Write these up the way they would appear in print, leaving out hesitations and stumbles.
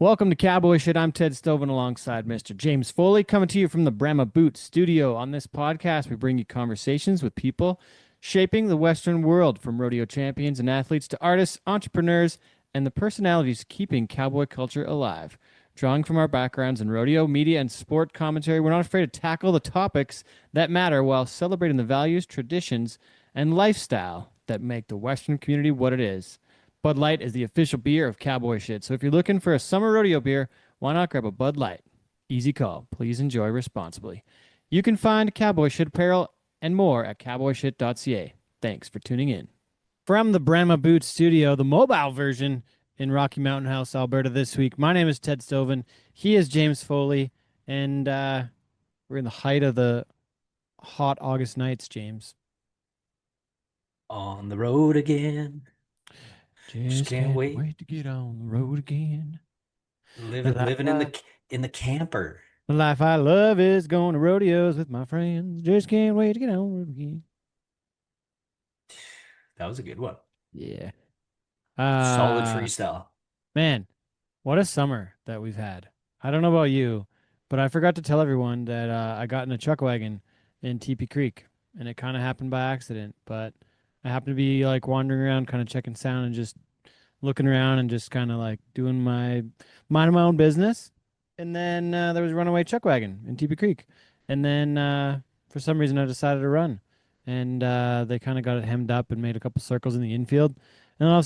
Welcome to Cowboy Shit. I'm Ted Stoven alongside Mr. James Foley, coming to you from the Brahma Boot studio. On this podcast, we bring you conversations with people shaping the Western world, from rodeo champions and athletes to artists, entrepreneurs, and the personalities keeping cowboy culture alive. Drawing from our backgrounds in rodeo, media, and sport commentary, we're not afraid to tackle the topics that matter while celebrating the values, traditions, and lifestyle that make the Western community what it is. Bud Light is the official beer of Cowboy Shit. So if you're looking for a summer rodeo beer, why not grab a Bud Light? Easy call. Please enjoy responsibly. You can find Cowboy Shit apparel and more at cowboyshit.ca. Thanks for tuning in. From the Brahma Boot studio, the mobile version in Rocky Mountain House, Alberta this week. My name is Ted Stoven. He is James Foley. And we're in the height of the hot August nights, James. On the road again. Just Just can't can't wait. wait to get on the road again. The Living life living in I the camper. The life I love is going to rodeos with my friends. Just can't wait to get on the road again. That was a good one. Yeah. Solid Uh freestyle. Man, what a summer that we've had. I don't know about you, but I forgot to tell everyone that I got in a chuck wagon in Teepee Creek, and it kind of happened by accident. But I happened to be like wandering around, kind of checking sound and just looking around and just kind of like doing my minding my own business. And then there was a runaway chuck wagon in Teepee Creek. And then for some reason I decided to run. And they kind of got it hemmed up and made a couple circles in the infield. And all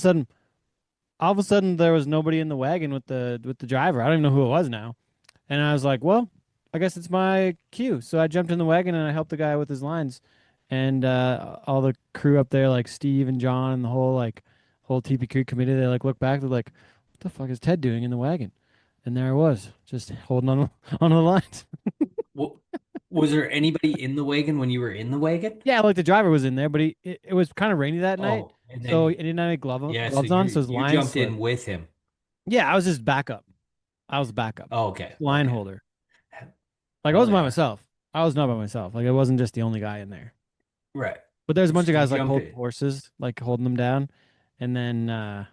of a sudden there was nobody in the wagon with the driver. I don't even know who it was now. And I was like, well, I guess it's my cue. So I jumped in the wagon and I helped the guy with his lines. And all the crew up there, like Steve and John and the whole TP Creek committee, they like look back, they're like, what the fuck is Ted doing in the wagon? And there I was, just holding on onto the lines. Wa- Was there anybody in the wagon when you were in the wagon? Yeah, like the driver was in there, but it was kind of rainy that night. Oh, and So then he didn't have any yeah, so gloves on, so his you lines jumped slipped. in with him. Yeah, I was just backup. I was backup. Oh, okay, Line okay. holder. Like I Hell wasn't by yeah. myself. I was not by myself. Like I wasn't just the only guy in there. Right. But there's a bunch of So you guys like jumped holding in. horses, like holding them down. And then What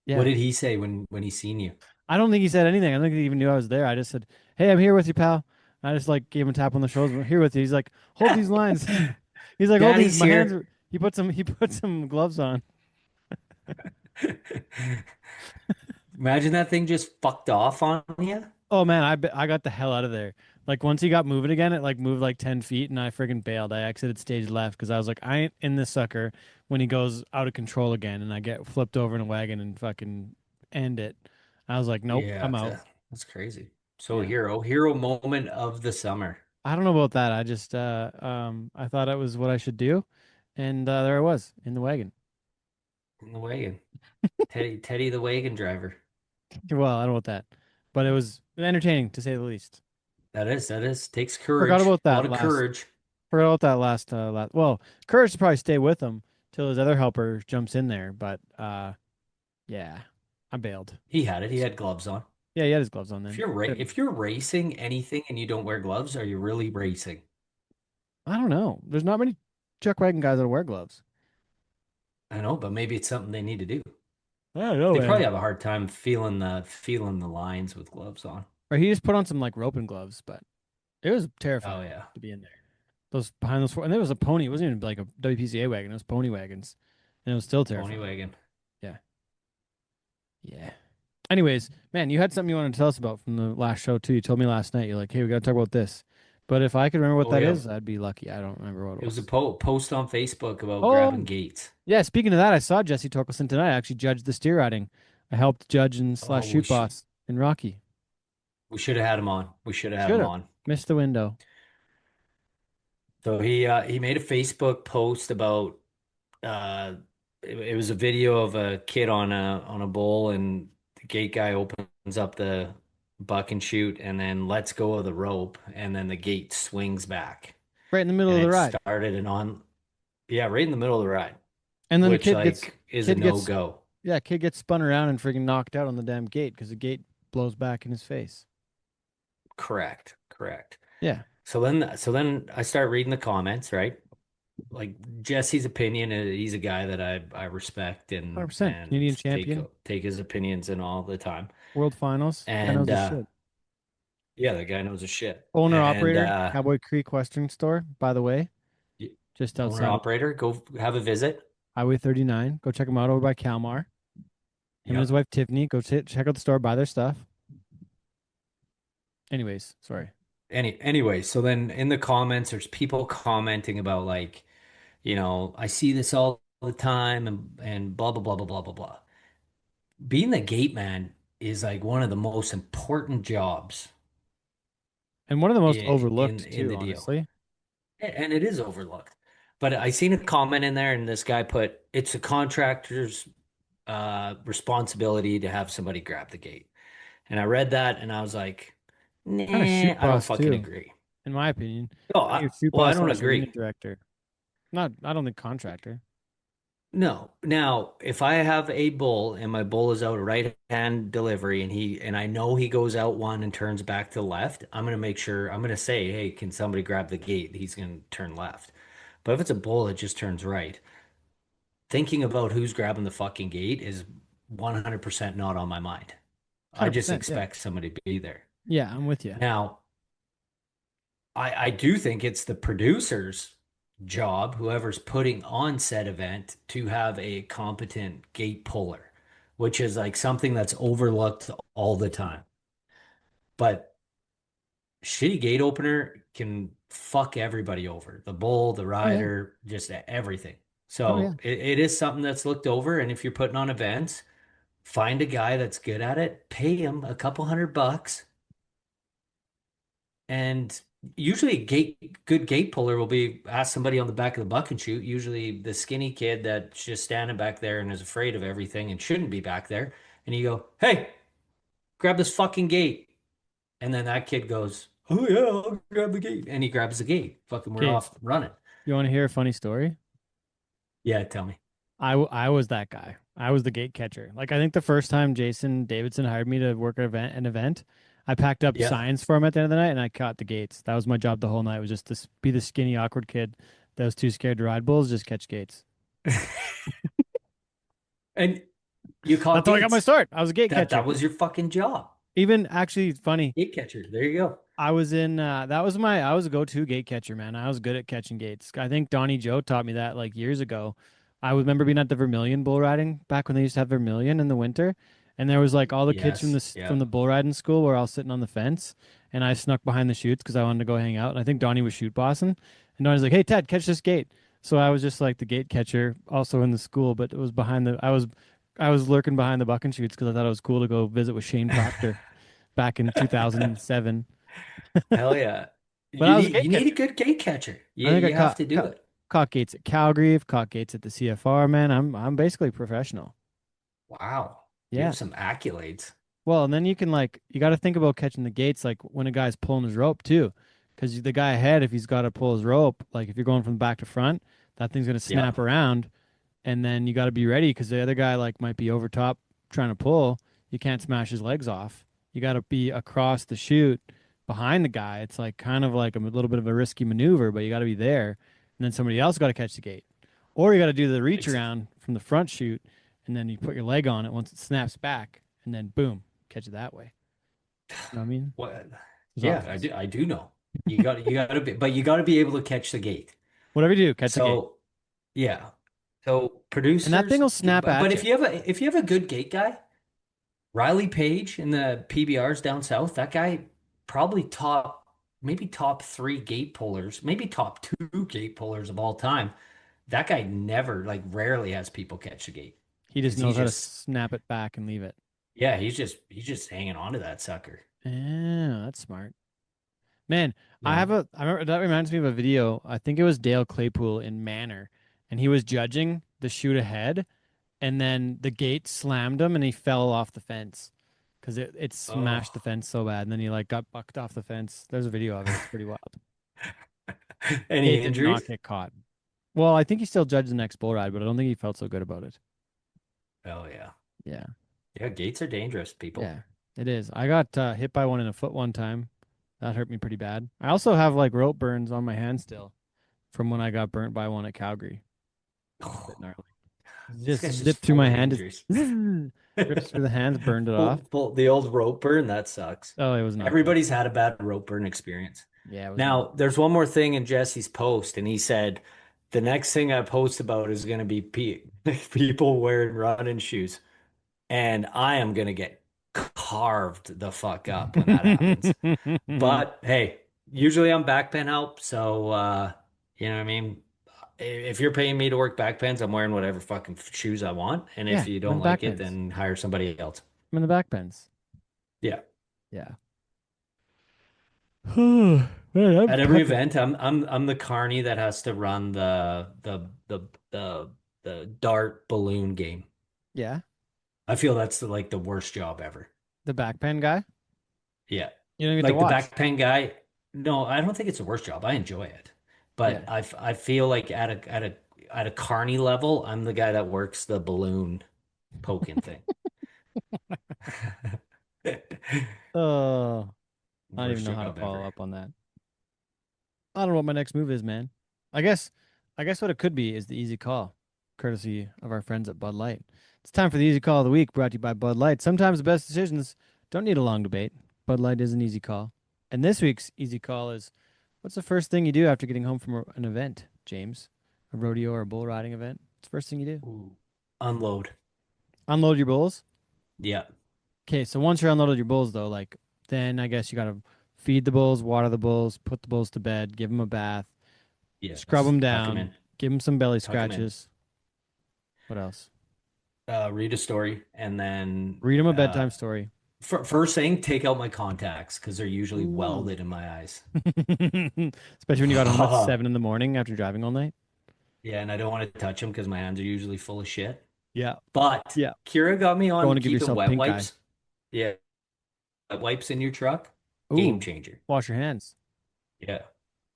yeah. did he say when he seen you? I don't think he said anything. I don't think he even knew I was there. I just said, "Hey, I'm here with you, pal." I just like gave him a tap on the shoulder. I'm here with you. He's like, "Hold these lines." He's like, "Hold these." Daddy's My hands here. are. He put some gloves on. Imagine that thing just fucked off on you. Oh man, I got the hell out of there. Like once he got moving again, it like moved like 10 feet, and I friggin' bailed. I exited stage left because I was like, I ain't in this sucker when he goes out of control again, and I get flipped over in a wagon and fucking end it. I was like, nope, Yeah, I'm out. that's crazy. So Yeah. hero moment of the summer I don't know about that. I just I thought it was what I should do, and there I was in the wagon. in the wagon. Teddy the wagon driver. Well, I don't know about that, but it was entertaining to say the least. That is takes Forgot courage. about A lot that of last. courage. Forgot about that last. Well, Courage to probably stay with him till his other helper jumps in there, but yeah, I bailed. He had it. He had gloves on. Yeah, he had his gloves on If then. you're ra Good. if you're racing anything and you don't wear gloves, are you really racing? I don't know. There's not many chuck wagon guys that wear gloves. I know, but maybe it's something they need to do. I don't know, They probably man. have a hard time feeling the lines with gloves on. Or he just put on some like roping gloves, but it was Oh terrifying yeah. to be in there. Those behind those four, and there was a pony. It wasn't even like a WPCA wagon. It was pony wagons, and it was still Pony terrifying. wagon. Yeah, yeah. Anyways, man, you had something you wanted to tell us about from the last show too. You told me last night. You're like, hey, we got to talk about this. But if I could remember what Oh that yeah. is, I'd be lucky. I don't remember what it It was a was. post on Facebook about grabbing Oh, gates. yeah. Speaking of that, I saw Jesse Torkelson tonight. I actually judged the steer riding. I helped judge and slash Oh, shoot boss in Rocky. we should have had him on. We should have had Should him have on. missed the window. So he made a Facebook post about it was a video of a kid on a bull, and the gate guy opens up the buck and shoot and then lets go of the rope, and then the gate swings back, Right in the middle and of the it ride. started and on, yeah, right in the middle of the ride, And then the which kid gets like is a kid no gets go. yeah, kid gets spun around and freaking knocked out on the damn gate because the gate blows back in his face. Correct, correct. Yeah, So then I start reading the comments, right? Like Jesse's opinion, he's a guy that I respect and 100%. Canadian take champion. take his opinions in all the time. World Finals. Guy knows And his shit. yeah, the guy knows his shit. Owner And operator, Cowboy Creek Western Store, by the way, just owner outside of operator, go have a visit. Highway 39. Go check him out over by Kalmar. Him and his Yep. wife Tiffany. Go check out the store, buy their stuff. Anyways, sorry. Anyway, so then in the comments, there's people commenting about like, I see this all the time and blah blah blah blah blah blah blah. Being the gate man is like one of the most important jobs And one of the most in overlooked in too, the deal. honestly. And it is overlooked. But I seen a comment in there, and this guy put, "It's a contractor's responsibility to have somebody grab the gate." And I read that, and I was like, Kind of "Nah, shoot I don't boss fucking too, agree." in my opinion. No, I think you're shoot well, I boss don't slash arena agree. director. Not, I don't think contractor. No. Now, if I have a bull and my bull is out a right hand delivery, and I know he goes out one and turns back to the left, I'm gonna say, "Hey, can somebody grab the gate?" He's gonna turn left. But if it's a bull that just turns right, thinking about who's grabbing the fucking gate is 100% not on my mind. I just 100%. Yeah. expect somebody to be there. Yeah, I'm with you. Now, I do think it's the producer's job, whoever's putting on said event, to have a competent gate puller, which is like something that's overlooked all the time. But shitty gate opener can fuck everybody over. The bull, the Oh yeah. rider, just everything. Oh yeah. So it is something that's looked over. And if you're putting on events, find a guy that's good at it, pay him a couple $100, and usually a good gate puller will be ask somebody on the back of the buck and shoot. Usually the skinny kid that's just standing back there and is afraid of everything and shouldn't be back there. And you go, "Hey, grab this fucking gate." And then that kid goes, "Oh yeah, I'll grab the gate." And he grabs the gate. Fucking we're Okay. off running. You want to hear a funny story? Yeah, tell me. I was that guy. I was the gate catcher. Like I think the first time Jason Davidson hired me to work an event, I packed up Yeah. signs for him at the end of the night and I caught the gates. That was my job the whole night. Was just to be the skinny awkward kid that was too scared to ride bulls, just catch gates. And you caught That's how I got my gates. start. I was a gate That catcher. was your fucking job. Even actually funny, Gate catcher. There you go. I was in I was a go-to gate catcher, man. I was good at catching gates. I think Donnie Joe taught me that like years ago. I remember being at the Vermilion bull riding back when they used to have Vermilion in the winter, and there was like all the kids from Yes. this Yeah. from the bull riding school were all sitting on the fence, and I snuck behind the chutes because I wanted to go hang out. And I think Donnie was shoot bossing, and Donnie's like, "Hey Ted, catch this gate." So I was just like the gate catcher, also in the school, but it was behind the I was lurking behind the buck and shoots because I thought it was cool to go visit with Shane Proctor back in 2007. Hell yeah. But I was a gate You need a catcher. good gate catcher. I think I You have to do it. caught gates at Calgary. I've caught gates at the CFR. Man, I'm basically professional. Wow. You Yeah. have some accolades. Well, and then you can like you got to think about catching the gates like when a guy's pulling his rope too, because the guy ahead, if he's got to pull his rope, like if you're going from back to front, that thing's gonna snap Yep. around, and then you got to be ready because the other guy like might be over top trying to pull. You can't smash his legs off. You got to be across the chute behind the guy. It's like kind of like a little bit of a risky maneuver, but you got to be there. And then somebody else got to catch the gate, or you got to do the reach Ex- around from the front chute, and then you put your leg on it once it snaps back, and then boom, catch it that way. You know what I mean? What? There's Yeah, options. I do know. You got to be, but you got to be able to catch the gate. Whatever you do, catch the gate, So, yeah. So and that thing producers, will snap but at you. if you have a good gate guy, Riley Page in the PBRs down south, that guy probably maybe top three gate pullers, maybe top two gate pullers of all time. That guy never, like, rarely has people catch the gate He just because knows how to snap it back and leave it. yeah, he's just hanging on to that sucker. Yeah, that's smart. Man, You know, I remember that reminds me of a video. I think it was Dale Claypool in Manor, and he was judging the shoot ahead, and then the gate slammed him, and he fell off the fence because it smashed the oh, fence so bad, and then he like got bucked off the fence. There's a video of it. It's pretty wild. any Gate did not injuries? get caught. Well, I think he still judged the next bull ride, but I don't think he felt so good about it. Oh yeah, Yeah, yeah. Gates are dangerous, people. yeah, it is. I got hit by one in a foot one time. That hurt me pretty bad. I also have like rope burns on my hand still from when I got burnt by one at Calgary. It's a bit gnarly. This Just guy's just zipped through full my of hand, just injuries. rips through the hands, burned it off. The old rope burn, that sucks. Oh, it was not good. Everybody's had a bad rope burn experience. Yeah, it was not. Now, there's one more thing in Jesse's post, and he said the next thing I post about is going to be people wearing running shoes, and I am going to get carved the fuck up when that happens. But hey, usually I'm backpen help, so you know what I mean? If you're paying me to work backpens, I'm wearing whatever fucking shoes I want, and Yeah, if you I'm in don't the back like it, bends. then hire somebody else. I'm in the back bends. Yeah. Yeah. Man, I'm At every fucking. event, I'm the carny that has to run the dart balloon game. Yeah, I feel that's like the worst job ever. the back pen guy. Yeah. You don't get to Like the watch. backpack guy, no, I don't think it's the worst job. I enjoy it. Yeah. But I feel like at a carny level, I'm the guy that works the balloon poking thing. Oh, I don't even Worst know how to job follow ever. up on that. I don't know what my next move is, man. I guess, I guess what it could be is the easy call, courtesy of our friends at Bud Light. It's time for the easy call of the week, brought to you by Bud Light. Sometimes the best decisions don't need a long debate. Bud Light is an easy call. And this week's easy call is, what's the first thing you do after getting home from an event, James? A rodeo or a bull riding event? What's the first thing you do? Ooh. Unload. Unload your bulls? Yeah. Okay, so once you're unloaded your bulls, though, like, then I guess you gotta feed the bulls, water the bulls, put the bulls to bed, give them a bath, scrub Yes. them Tuck him down, in. give them some belly Tuck him in. scratches. What else? Read a story and then Read them a bedtime story. first thing, take out my contacts because they're usually Ooh. welded in my eyes. Especially when you got home at 7 in the morning after driving all night. Yeah, and I don't want to touch them because my hands are usually full of shit. Yeah. But Yeah. Kira got me Don't want on to give keeping yourself wet pink eye. wipes. Yeah, wet wipes in your truck. Game Ooh. changer. Wash your hands. Yeah.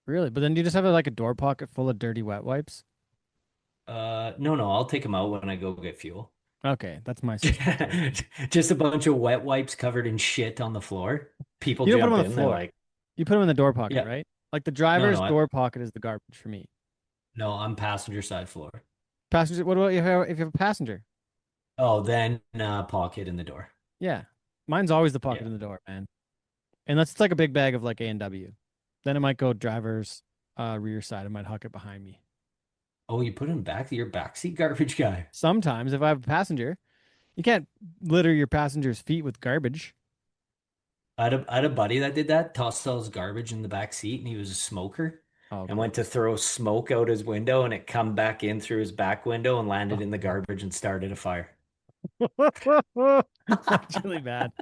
Really? But then you just have like a door pocket full of dirty wet wipes? No, no, I'll take them out when I go get fuel. Okay, that's my system too. Just a bunch of wet wipes covered in shit on the floor. People You don't put them jump on the in, they're floor. like, You put them in the door pocket, yeah, right? Like the no, driver's no, door pocket is the garbage for me. no, I'm passenger side floor. Passenger, what about if you have a passenger? Oh, then pocket in the door. Yeah. Mine's always the pocket Yeah. in the door, man. Unless it's like a big bag of like A&W. Then it might go driver's rear side. It might huck it behind me. Oh, you put him back, your backseat garbage guy. Sometimes if I have a passenger, you can't litter your passenger's feet with garbage. I had a buddy that did that, tossed all his garbage in the back seat, and he was a smoker Oh, and went to gross. throw smoke out his window, and it come back in through his back window and landed Oh, in the garbage and started a fire. that's really bad.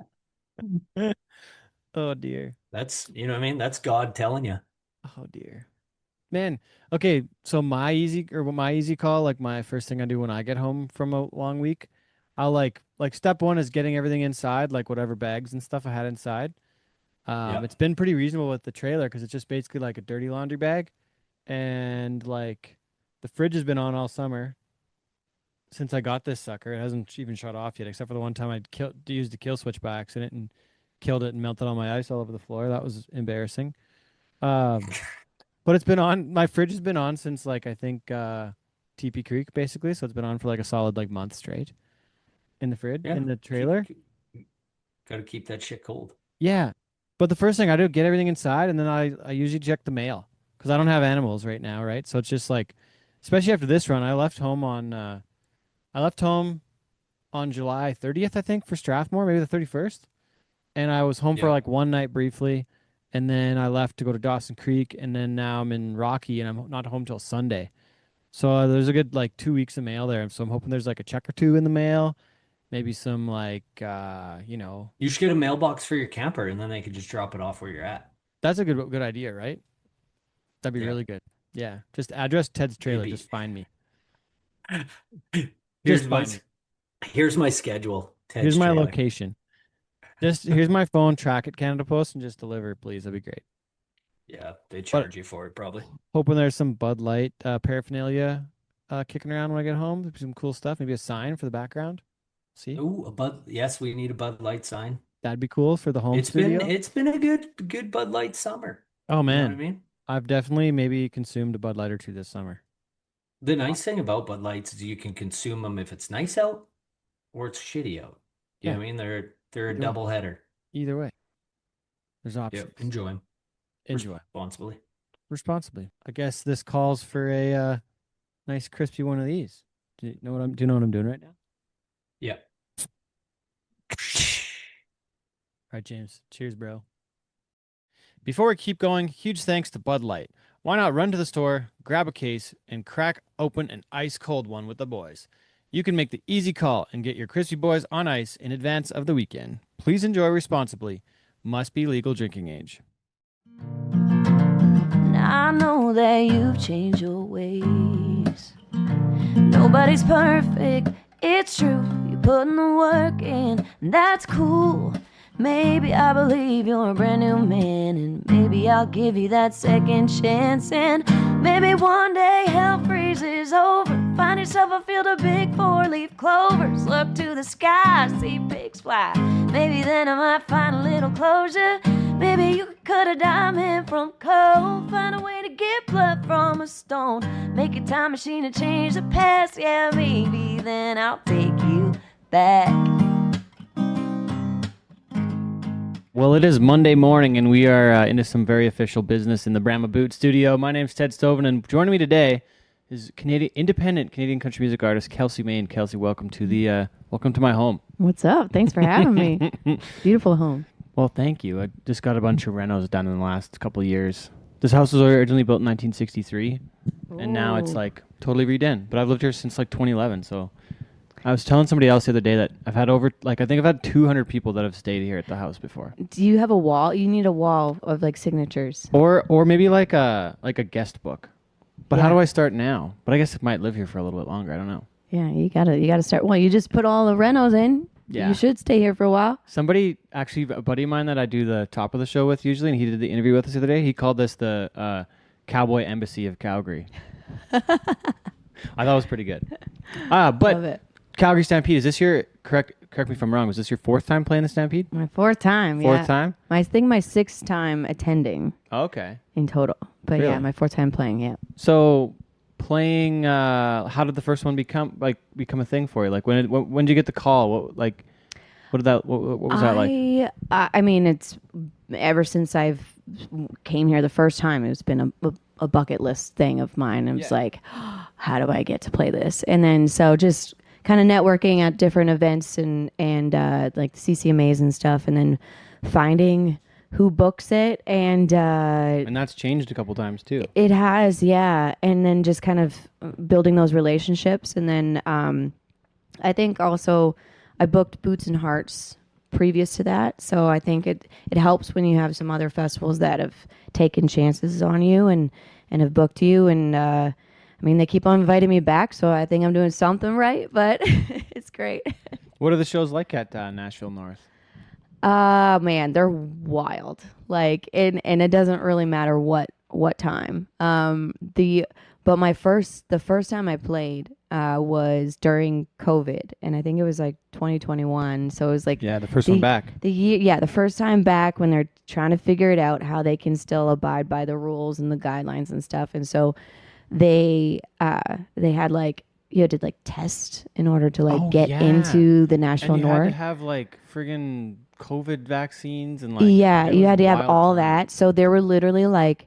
Oh dear. That's, you know what I mean? That's God telling you. Oh dear. Man, okay, so my easy call, like my first thing I do when I get home from a long week, I'll like step one is getting everything inside, like whatever bags and stuff I had inside. Yeah. It's been pretty reasonable with the trailer because it's just basically like a dirty laundry bag, and like the fridge has been on all summer since I got this sucker. It hasn't even shut off yet, except for the one time used the kill switch by accident and killed it and melted all my ice all over the floor. That was embarrassing. Um, but it's been on. My fridge has been on since like I think TP Creek basically, so it's been on for like a solid like month straight in the fridge Yeah. in the trailer. Got to keep that shit cold. Yeah. But the first thing I do, get everything inside, and then I usually check the mail because I don't have animals right now, right? So it's just like, especially after this run, I left home on July 30th, I think, for Strathmore, maybe the 31st, and I was home for Yeah. like one night briefly, and then I left to go to Dawson Creek, and then now I'm in Rocky, and I'm not home till Sunday. So there's a good like 2 weeks of mail there, so I'm hoping there's like a check or two in the mail, maybe some like You should get a mailbox for your camper and then they could just drop it off where you're at. that's a good idea, right? That'd be Yeah. really good. Yeah. Just address Ted's trailer. Maybe. Just find me. Just Here's my find me. here's my schedule. Here's Ted's my trailer. location. Just here's my phone. Track it, Canada Post, and just deliver, please. That'd be great. Yeah, they But charge you for it probably. hoping there's some Bud Light paraphernalia kicking around when I get home. Some cool stuff. Maybe a sign for the background. See, Ooh, a Bud. Yes, we need a Bud Light sign. that'd be cool for the home It's been studio. it's been a good Bud Light summer. Oh You know what I man, mean? I've definitely maybe consumed a Bud Light or two this summer. The nice thing about Bud Lights is you can consume them if it's nice out or it's shitty out. You Yeah, know what I mean? They're a either way. double header. Either way, there's Yep. options. Enjoy them Enjoy responsibly. responsibly. I guess this calls for a nice crispy one of these. Do you know what I'm doing right now? Yeah. All right, James. Cheers, bro. Before we keep going, huge thanks to Bud Light. Why not run to the store, grab a case, and crack open an ice cold one with the boys? You can make the easy call and get your Crispy Boys on ice in advance of the weekend. Please enjoy responsibly. Must be legal drinking age. I know that you've changed your ways. Nobody's perfect, it's true. You're putting the work in, and that's cool. Maybe I believe you're a brand new man, and maybe I'll give you that second chance. And maybe one day hell freezes over. Find yourself a field of big four-leaf clovers. Look to the sky, see pigs fly. Maybe then I might find a little closure. Maybe you could cut a diamond from coal. Find a way to get blood from a stone. Make a time machine to change the past. Yeah, maybe then I'll take you back. Well, it is Monday morning, and we are into some very official business in the Brahma Boot studio. My name's Ted Stoven, and joining me today is independent Canadian country music artist Kelsi Mayne. Kelsi, welcome to my home. What's up? Thanks for having me. Beautiful home. Well, thank you. I just got a bunch of renos done in the last couple of years. This house was originally built in 1963, and now it's Ooh. like totally redone. But I've lived here since like 2011, so I was telling somebody else the other day that I think I've had 200 people that have stayed here at the house before. Do you have a wall? You need a wall of like signatures. Or maybe like a guest book. But how Yeah. do I start now? But I guess I might live here for a little bit longer. I don't know. Yeah, you gotta start. Well, you just put all the renos in. Yeah. You should stay here for a while. Somebody, actually, a buddy of mine that I do the top of the show with usually, and he did the interview with us the other day, he called this the Cowboy Embassy of Calgary. I thought it was pretty good. Love But it. Calgary Stampede, is this your, correct me if I'm wrong, was this your fourth time playing the Stampede? My fourth time. Fourth Yeah. time? I think my sixth time attending Oh, okay. in total. But yeah, Really? my fourth time playing. Yeah. So playing, how did the first one become a thing for you? Like when did you get the call? What was that like? I mean, it's ever since I've came here the first time, it's been a bucket list thing of mine. It was Yeah. like, how do I get to play this? And then so just kind of networking at different events and like the CCMAs and stuff, and then finding who books it, and And that's changed a couple times too. it has, yeah. And then just kind of building those relationships. And then I think also I booked Boots and Hearts previous to that. So I think it helps when you have some other festivals that have taken chances on you and have booked you. And I mean, they keep on inviting me back. So I think I'm doing something right, but it's great. What are the shows like at Nashville North? Man, they're wild. Like, and it doesn't really matter what time. But the first time I played was during COVID, and I think it was like 2021. So it was like Yeah, the first one back. the year, yeah, the first time back when they're trying to figure it out how they can still abide by the rules and the guidelines and stuff. And so they had like you had to like test in order to like Oh, get yeah. into the Nashville And you had North. to have like friggin' COVID vaccines and like Yeah, it you was had to have wild all time. that. So there were literally like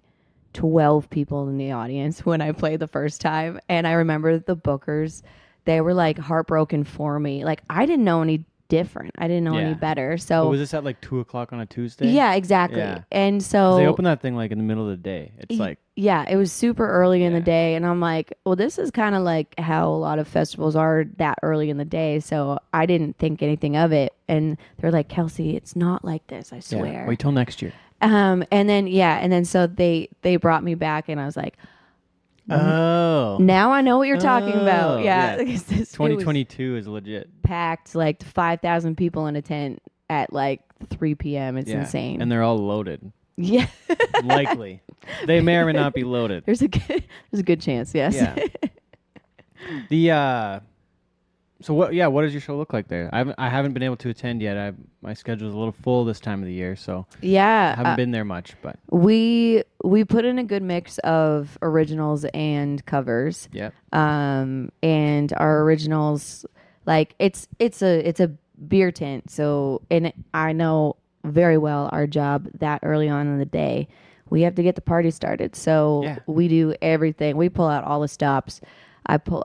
12 people in the audience when I played the first time. And I remember the bookers, they were like heartbroken for me. Like I didn't know any different. I didn't know Yeah. any better. But So was this at like 2:00 on a Tuesday? yeah, exactly. Yeah. And 'Cause so they open that thing like in the middle of the day. It's like yeah, it was super early in the Yeah. day, and I'm like, well, this is kind of like how a lot of festivals are that early in the day. So I didn't think anything of it, and they're like, Kelsi, it's not like this, I yeah, swear. wait till next year. And then so they brought me back, and I was like, Oh. now I know what you're talking Oh, about. Yeah, yeah. because it was 2022 is legit. packed, like 5,000 people in a tent at like 3 p.m. It's Yeah. insane. And they're all loaded. yeah, Likely. They may or may not be loaded. there's a good chance. Yes. Yeah. The So what? Yeah, what does your show look like there? I haven't been able to attend yet. My schedule's a little full this time of the year, so I Yeah, haven't been there much. But we put in a good mix of originals and covers. yeah, And our originals, like it's a beer tent. So, and I know very well our job that early on in the day, we have to get the party started. So Yeah. we do everything. We pull out all the stops.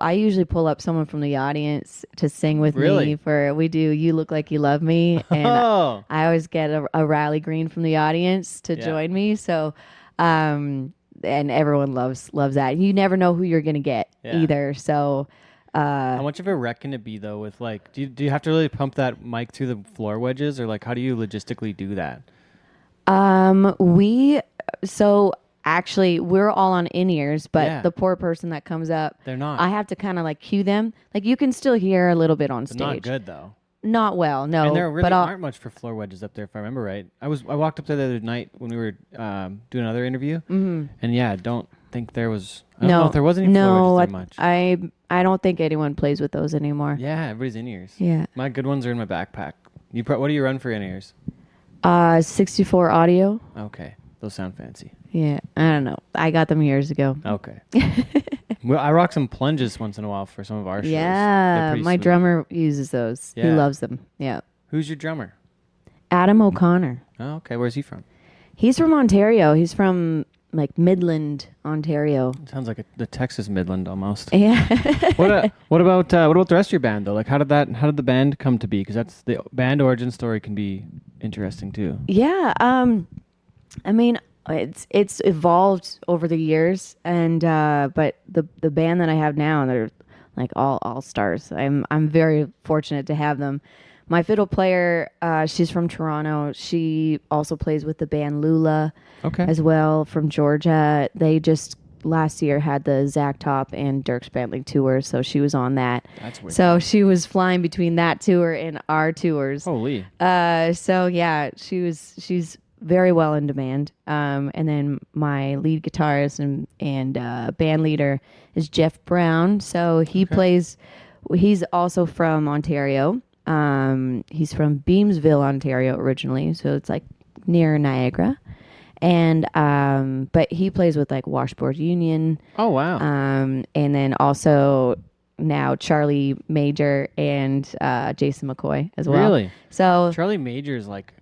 I usually pull up someone from the audience to sing with Really? me. We do You Look Like You Love Me, and Oh, I always get a Riley Green from the audience to Yeah. join me. So, and everyone loves that. You never know who you're gonna get Yeah. either. So, how much of a wreck can it be though? With like, do you have to really pump that mic through the floor wedges, or like, how do you logistically do that? we so actually we're all on in-ears, but Yeah. the poor person that comes up, They're not. I have to kind of like cue them. Like you can still hear a little bit on They're stage. not good though. Not well, no. And there really but aren't much for floor wedges up there, if I remember right. I walked up there the other night when we were doing another interview, and yeah, I don't think there was. I don't know if there was any floor wedges there much. I don't think anyone plays with those anymore. Yeah, everybody's in ears. Yeah. My good ones are in my backpack. What do you run for in ears? 64 audio. Okay, those sound fancy. Yeah, I don't know. I got them years ago. Okay. Well, I rock some plunges once in a while for some of our shows. They're Yeah, pretty my sweet. drummer uses those. He Yeah. loves them. Yeah. Who's your drummer? Adam O'Connor. Oh, okay. Where's he from? He's from Ontario. He's from like Midland, Ontario. Sounds like the Texas Midland almost. Yeah. What about the rest of your band though? Like, how did the band come to be? Because that's the band origin story can be interesting too. Yeah. I mean, it's evolved over the years, and but the band that I have now, they're like all stars. I'm very fortunate to have them. My fiddle player, she's from Toronto. She also plays with the band Lula Okay. as well from Georgia. They just last year had the Zach Top and Dirk Bentley tour, so she was on that. That's weird. So she was flying between that tour and our tours. Holy. So yeah, she's very well in demand. And then my lead guitarist and band leader is Jeff Brown. So he plays. He's also from Ontario. He's from Beamsville, Ontario originally, so it's like near Niagara. And but he plays with like Washboard Union. Oh wow. And then also now Charlie Major and Jason McCoy as well. Really? So Charlie Major is like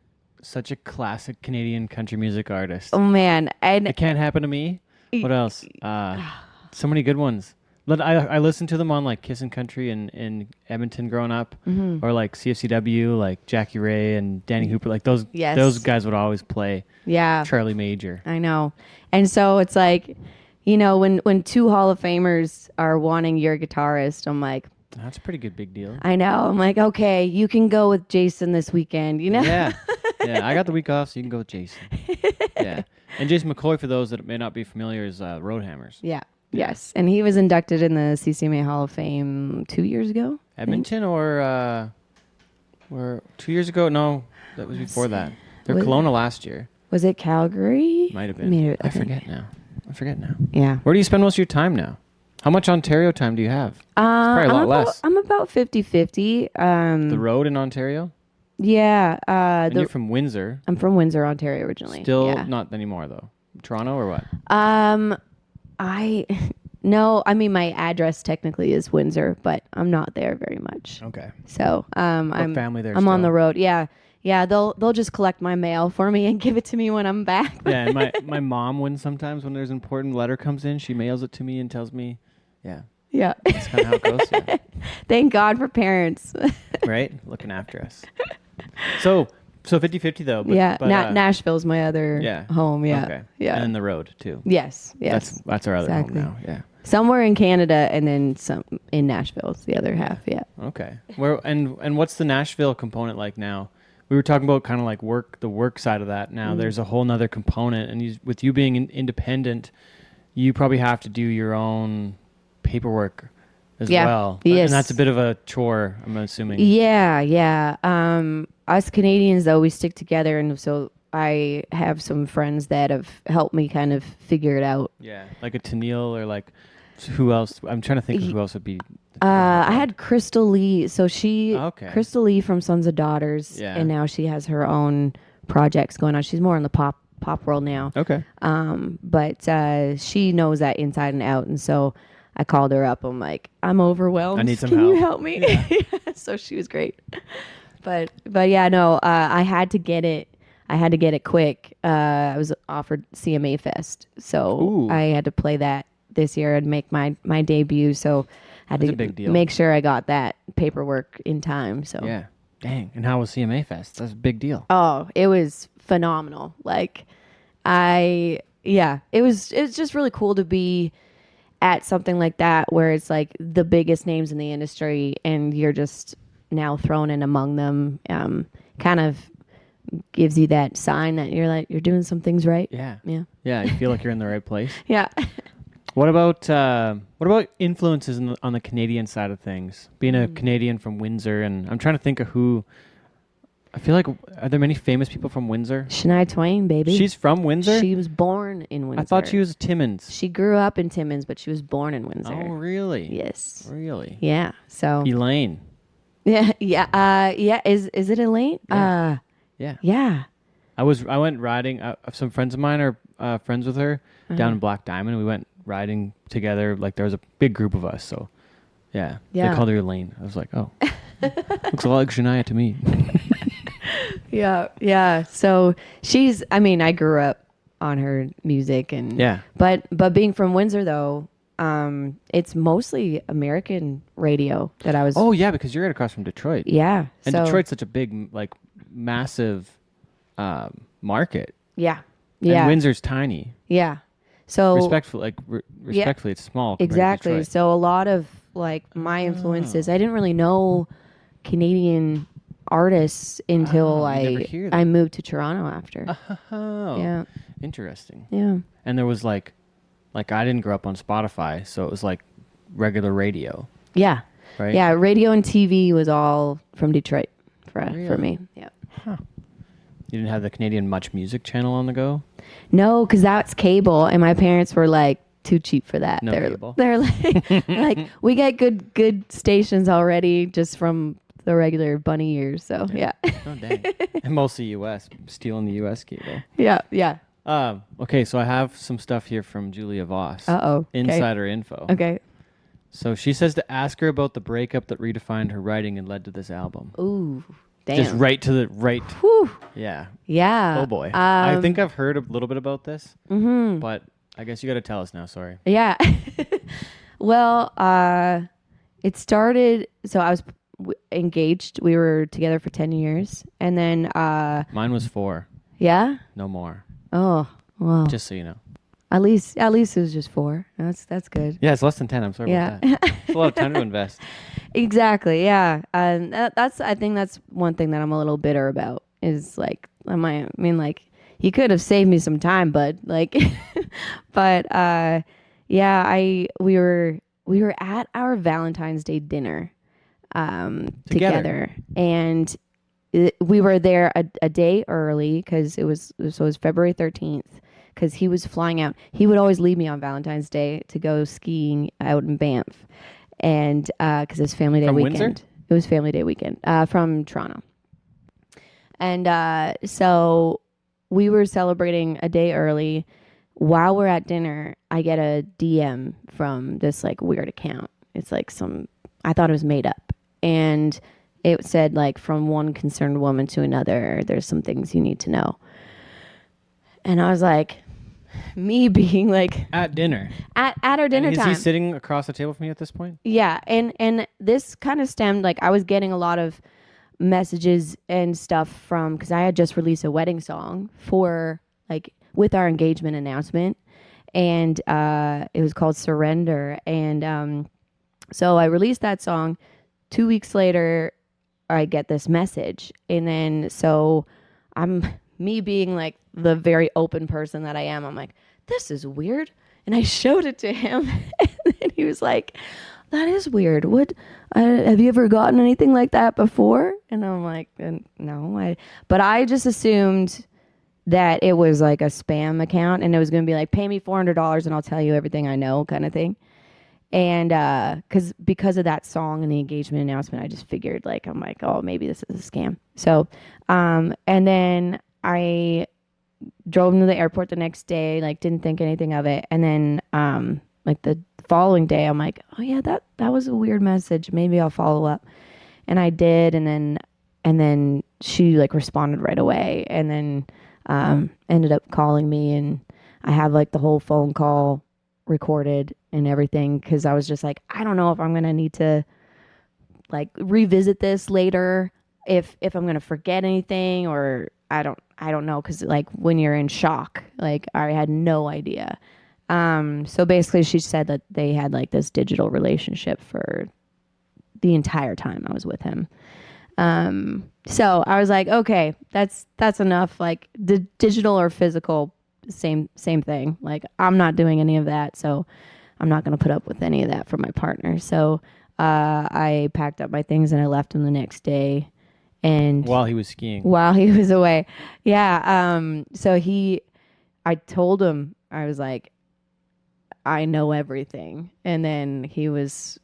such a classic Canadian country music artist. oh man, and It Can't Happen to Me. What else? So many good ones. But I listened to them on like Kissin' Country in Edmonton growing up, or like CFCW, like Jackie Ray and Danny Hooper. Like those Yes. those guys would always play yeah, Charlie Major. I know. And so it's like, you know, when two Hall of Famers are wanting your guitarist, I'm like, That's a pretty good big deal. I know. I'm like, okay, you can go with Jason this weekend, you know? Yeah. Yeah, I got the week off, so you can go with Jason. Yeah. And Jason McCoy, for those that may not be familiar, is Roadhammers. Yeah. Yes. And he was inducted in the CCMA Hall of Fame 2 years ago. I think. Edmonton or 2 years ago? No, that was before that. They're Was- Kelowna last year. Was it Calgary? Might have been. Maybe- I think. forget now. Yeah. Where do you spend most of your time now? How much Ontario time do you have? Probably a lot less. I'm about 50-50. The road in Ontario? Yeah. And you're from Windsor. I'm from Windsor, Ontario originally. Still yeah. not anymore, though. Toronto or what? No, I mean my address technically is Windsor, but I'm not there very much. Okay. So I'm family there I'm on still. the road. Yeah. Yeah, they'll just collect my mail for me and give it to me when I'm back. Yeah, and my mom, when there's an important letter comes in, she mails it to me and tells me, yeah, Yeah. that's kind of how it goes. Yeah. Thank God for parents. Right? Looking after us. So 50-50 though. But, yeah. but, Nashville's my other yeah. home. Yeah. Okay. Yeah. And the road too. Yes. Yes. That's our other Exactly. home now. Yeah. Somewhere in Canada and then some in Nashville is the other half. Yeah. Okay. Where and what's the Nashville component like now? We were talking about kind of like the work side of that. Now there's a whole nother component, and with you being independent, you probably have to do your own paperwork as Yeah. well. Yes. And that's a bit of a chore, I'm assuming. Yeah, yeah. Us Canadians, though, we stick together, and so I have some friends that have helped me kind of figure it out. Yeah. Like a Tennille or like who else? I'm trying to think of who else would be I had Crystal Lee. So Okay. Crystal Lee from Sons of Daughters, Yeah. and now she has her own projects going on. She's more in the pop world now. Okay. But she knows that inside and out, and so I called her up. I'm like, I'm overwhelmed. I need some Can you help." help me? So she was great. But yeah, no, I had to get it. I had to get it quick. I was offered CMA Fest, so Ooh. I had to play that this year and make my debut. So I had That's to a big deal. make sure I got that paperwork in time. So Yeah. Dang. And how was CMA Fest? That's a big deal. oh, it was phenomenal. Like it was just really cool to be at something like that where it's like the biggest names in the industry and you're just now thrown in among them. Kind of gives you that sign that you're like, you're doing some things right. Yeah. Yeah. Yeah. You feel like you're in the right place. Yeah. What about influences on the Canadian side of things? Being a Canadian from Windsor, and I'm trying to think of who. I feel like, are there many famous people from Windsor? Shania Twain, baby. She's from Windsor? She was born in Windsor. I thought she was Timmins. She grew up in Timmins, but she was born in Windsor. Oh, really? Yes. Really? Yeah. So Elaine. yeah. Is it Elaine? Yeah. Yeah. I went riding. Some friends of mine are friends with her down in Black Diamond. We went riding together. Like there was a big group of us. So yeah. They called her Elaine. I was like, oh, looks a lot like Shania to me. Yeah. So I grew up on her music and Yeah. But being from Windsor though, it's mostly American radio that I was. Oh yeah, because you're right across from Detroit. Yeah. And so, Detroit's such a big, like, massive market. Yeah. And Yeah. Windsor's tiny. Yeah. So Respectfully, it's small. compared to exactly. Detroit. So a lot of like my influences, I didn't really know Canadian artists until you never hear I them. moved to Toronto after. Oh, Yeah. interesting. Yeah. And there was like I didn't grow up on Spotify, so it was like regular radio, Yeah. right? Yeah. Radio and TV was all from Detroit for Really? me. Yeah. You didn't have the Canadian Much Music channel on the go? No, because that's cable, and my parents were like too cheap for that. No cable. They're like we get good stations already just from the regular bunny ears. So yeah. Oh, dang. And mostly U.S. Stealing the U.S. cable. Yeah. Okay, so I have some stuff here from Julia Voss. Uh-oh. Insider info. Okay. So she says to ask her about the breakup that redefined her writing and led to this album. Ooh. Damn. Just right to the right. Whew. Yeah. Yeah. Oh boy. I think I've heard a little bit about this, but I guess you got to tell us now. Sorry. Yeah. Well, it started. So I was engaged. We were together for 10 years, and then Mine was 4. yeah. No more. Oh well. Just so you know. At least it was just 4. That's good. Yeah, it's less than 10. I'm sorry Yeah. about that. It's a lot of time to invest. Exactly. Yeah. And I think that's one thing that I'm a little bitter about is like, like you could have saved me some time, bud. Like, but, yeah, we were at our Valentine's Day dinner, together and we were there a day early because it was February 13th because he was flying out. He would always leave me on Valentine's Day to go skiing out in Banff. And because it's family day From weekend. Windsor? It was family day weekend from Toronto. And so we were celebrating a day early. While we're at dinner, I get a DM from this like weird account. It's like I thought it was made up. And it said like from one concerned woman to another, there's some things you need to know. And I was like, me being like At dinner. at our dinner And is time. he sitting across the table from you at this point? Yeah, and this kind of stemmed like I was getting a lot of messages and stuff from because I had just released a wedding song for like with our engagement announcement, and it was called Surrender, and so I released that song. 2 weeks later, I get this message, and then so I'm me being like the very open person that I am. I'm like, this is weird. And I showed it to him, and then he was like, that is weird. What, have you ever gotten anything like that before? And I'm like, no. But I just assumed that it was like a spam account, and it was going to be like, pay me $400 and I'll tell you everything I know kind of thing. And because of that song and the engagement announcement, I just figured like I'm like, oh, maybe this is a scam. So and then I drove him to the airport the next day, like didn't think anything of it. And then like the following day, I'm like, oh yeah, that was a weird message. Maybe I'll follow up. And I did, and then she like responded right away, and then ended up calling me, and I have like the whole phone call recorded and everything, because I was just like, I don't know if I'm gonna need to like revisit this later, if I'm gonna forget anything, or I don't know, because like when you're in shock, like I had no idea. So basically she said that they had like this digital relationship for the entire time I was with him. So I was like, okay, that's enough. Like the digital or physical, same thing. Like I'm not doing any of that, so I'm not going to put up with any of that from my partner. So I packed up my things and I left him the next day. And While he was skiing. while he was away, yeah. So I told him, I was like, I know everything, and then he was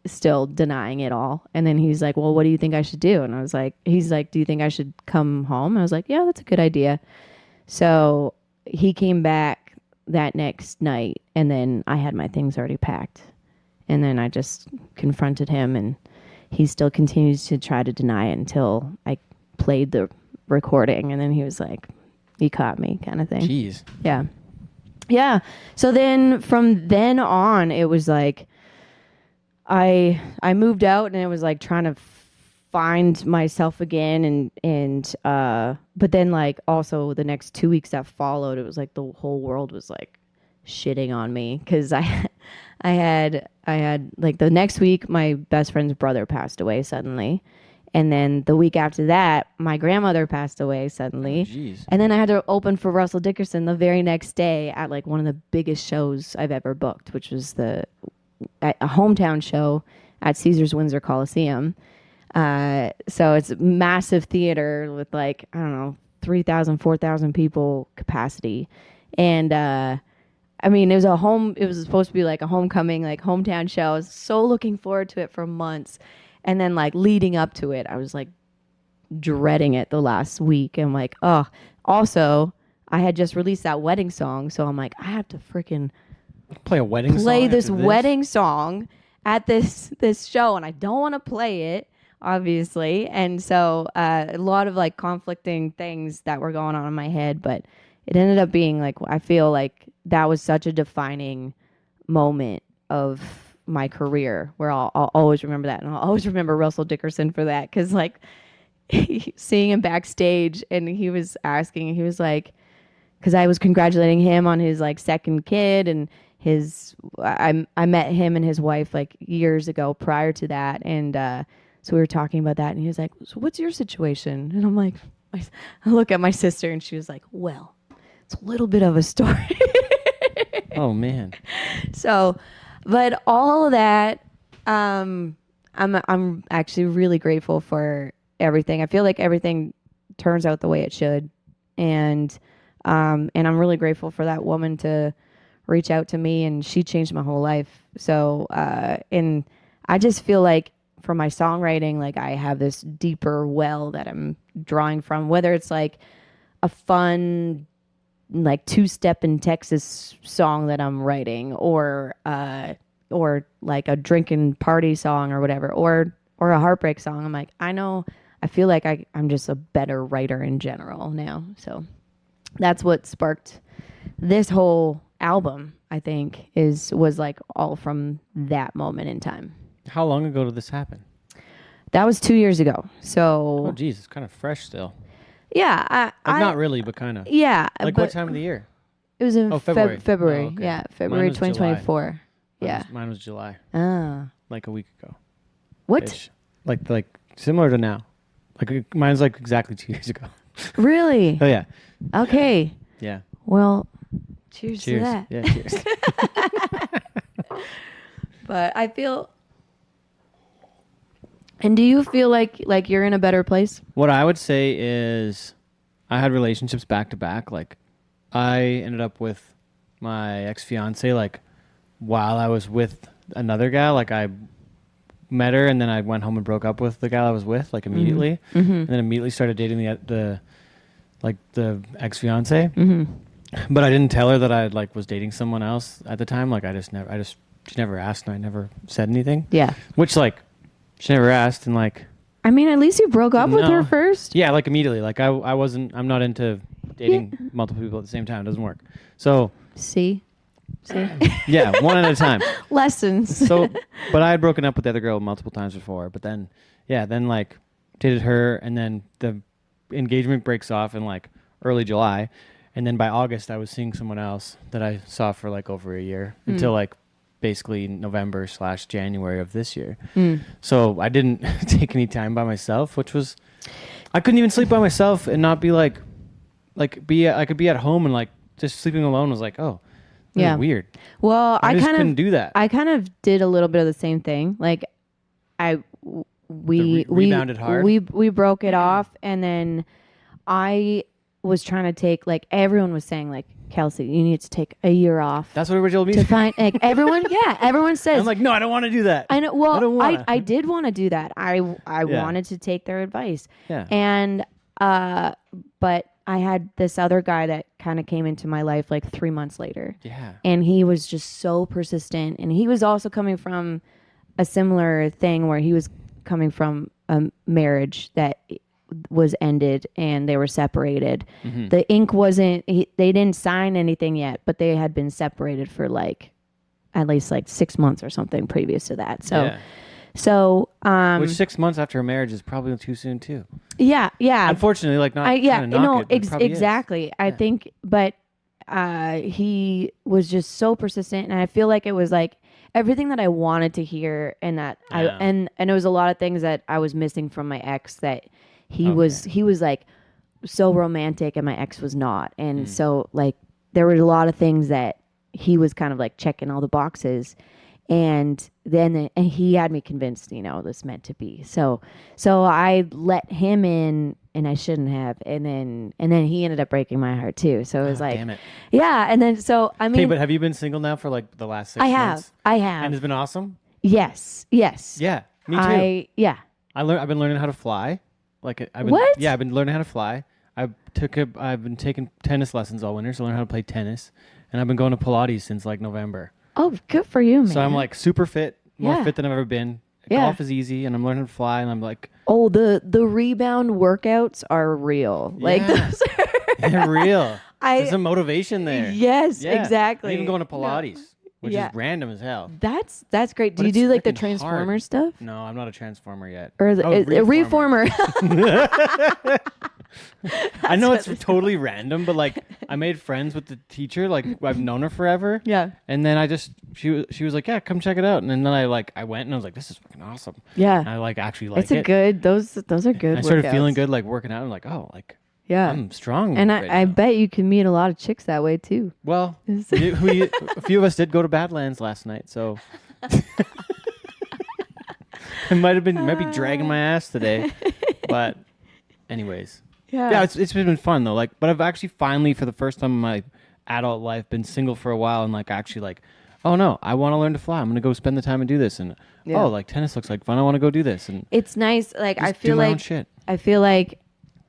still denying it all. And then he's like, well, what do you think I should do? And I was like, he's like, do you think I should come home? I was like, yeah, that's a good idea. So he came back that next night, and then I had my things already packed. And then I just confronted him, and he still continues to try to deny it until I played the recording. And then he was like, you caught me, kind of thing. Jeez. Yeah. Yeah. So then from then on, it was like, I moved out, and it was like trying to find myself again, and but then like also the next 2 weeks that followed, it was like the whole world was like shitting on me, because I had like the next week my best friend's brother passed away suddenly, and then the week after that my grandmother passed away suddenly. Oh, jeez. And then I had to open for Russell Dickerson the very next day at like one of the biggest shows I've ever booked, which was a hometown show at Caesars Windsor Coliseum. So it's a massive theater with like, I don't know, 3,000, 4,000 people capacity. And I mean, it was supposed to be like a homecoming, like hometown show. I was so looking forward to it for months. And then like leading up to it, I was like dreading it the last week. I'm like, oh, also I had just released that wedding song. So I'm like, I have to freaking Play a wedding song. play this after wedding song at this show, and I don't want to play it, obviously. And so a lot of like conflicting things that were going on in my head, but it ended up being like, I feel like that was such a defining moment of my career, where I'll always remember that, and I'll always remember Russell Dickerson for that, because like seeing him backstage, and he was like, because I was congratulating him on his like second kid, and I met him and his wife like years ago prior to that, and so we were talking about that, and he was like, so what's your situation? And I'm like, I look at my sister, and she was like, well, it's a little bit of a story. Oh man. So, but all of that, I'm actually really grateful for everything. I feel like everything turns out the way it should, and I'm really grateful for that woman to reach out to me, and she changed my whole life. So, and I just feel like for my songwriting, like I have this deeper well that I'm drawing from, whether it's like a fun, like two-step in Texas song that I'm writing, or like a drinking party song or whatever, or a heartbreak song. I'm like, I feel like I'm just a better writer in general now. So that's what sparked this whole album, I think, was like all from that moment in time. How long ago did this happen? That was 2 years ago. So Oh geez, it's kind of fresh still. yeah, Not really, but kind of. yeah. Like but what time of the year? it was in February. February. Oh, okay. Yeah, February Mine was July. 2024. Yeah. Mine was July, Ah. like a week ago. What? Ish. Like similar to now. Like mine's like exactly 2 years ago. Really? Oh yeah. Okay. Yeah. Well, cheers to Cheers. that. Yeah, cheers. But I feel. And do you feel like you're in a better place? What I would say is I had relationships back to back. Like I ended up with my ex-fiance like while I was with another gal. Like I met her and then I went home and broke up with the gal I was with like immediately, Mm-hmm. and then immediately started dating the ex fiance. Mm-hmm. But I didn't tell her that I like was dating someone else at the time. Like she never asked and I never said anything. Yeah. Which like she never asked and like. I mean, at least you broke up with her first. Yeah, like immediately. Like I'm not into dating multiple people at the same time. It doesn't work. So See. yeah, one at a time. Lessons. So, but I had broken up with the other girl multiple times before. But then, then like dated her, and then the engagement breaks off in like early July, and then by August I was seeing someone else that I saw for like over a year until like basically November/January of this year. So I didn't take any time by myself, which was I couldn't even sleep by myself and not be I could be at home and like just sleeping alone was like, oh, this is weird. Well, I just kind couldn't of do that. I kind of did a little bit of the same thing. Like we rebounded hard. We broke it off, and then I was trying to take, like, everyone was saying, like, Kelsi, you need to take a year off. That's what everybody told me. To find, like, everyone says. I'm like, no, I don't want to do that. I know. Well, I don't wanna. I did want to do that. I wanted to take their advice. Yeah. And but I had this other guy that kind of came into my life like 3 months later. Yeah. And he was just so persistent, and he was also coming from a similar thing where he was coming from a marriage that was ended and they were separated. Mm-hmm. The ink wasn't, they didn't sign anything yet, but they had been separated for like at least like 6 months or something previous to that. So which 6 months after a marriage is probably too soon too. Yeah. Unfortunately, like not exactly. I think, but he was just so persistent, and I feel like it was like everything that I wanted to hear, and that and it was a lot of things that I was missing from my ex, that he was like so romantic and my ex was not. And so like there were a lot of things that he was kind of like checking all the boxes, and then and he had me convinced, this meant to be. So I let him in, and I shouldn't have, and then he ended up breaking my heart too. So it was like, damn it. Yeah. And then so I mean, hey, but have you been single now for like the last 6 months? I have. And it's been awesome. Yes. Yeah, me too. I've been learning how to fly. What? Yeah, I've been learning how to fly. I've been taking tennis lessons all winter, so I learn how to play tennis, and I've been going to Pilates since like November. Oh, good for you, man. So I'm like super fit, more fit than I've ever been. Yeah. Golf is easy, and I'm learning to fly, and I'm like, oh, the rebound workouts are real. Like those are they're real. There's a motivation there. Yes, Yeah. exactly. I'm even going to Pilates, which is random as hell. That's great. Do you do like the Transformer stuff? No, I'm not a Transformer yet. Or a Reformer. I know it's totally random, but like I made friends with the teacher. Like I've known her forever. Yeah. And then she was like, yeah, come check it out. And then I went and I was like, this is fucking awesome. Yeah. And I actually like it's a good. Those are good. I started workouts. feeling good, like working out. I'm like, oh, like yeah, I'm strong. And right I now. bet you can meet a lot of chicks that way too. Well, a few of us did go to Badlands last night, so it might be dragging my ass today. But anyways. Yeah, it's been fun though. Like, but I've actually finally, for the first time in my adult life, been single for a while, and like actually like, oh no, I want to learn to fly. I'm gonna go spend the time and do this. And oh, like tennis looks like fun. I want to go do this. And it's nice. Like I feel do my own like shit. I feel like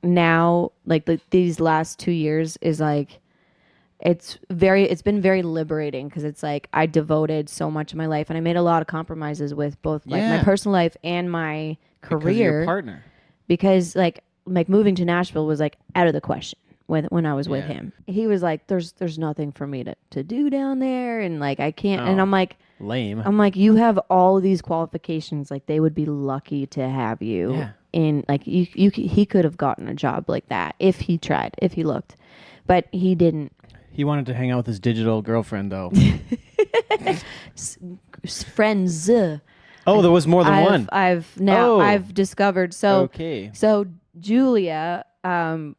now, like these last 2 years is like, it's been very liberating, because it's like I devoted so much of my life, and I made a lot of compromises with both like my personal life and my career. Because of your partner. Because like moving to Nashville was like out of the question when I was with him. He was like, there's nothing for me to do down there, and like I can't. And I'm like, lame. I'm like, you have all these qualifications. Like they would be lucky to have you. Yeah. In like he could have gotten a job like that if he tried, if he looked, but he didn't. He wanted to hang out with his digital girlfriend though. Friends. Oh, there was more than one. I've discovered. So okay. So Julia,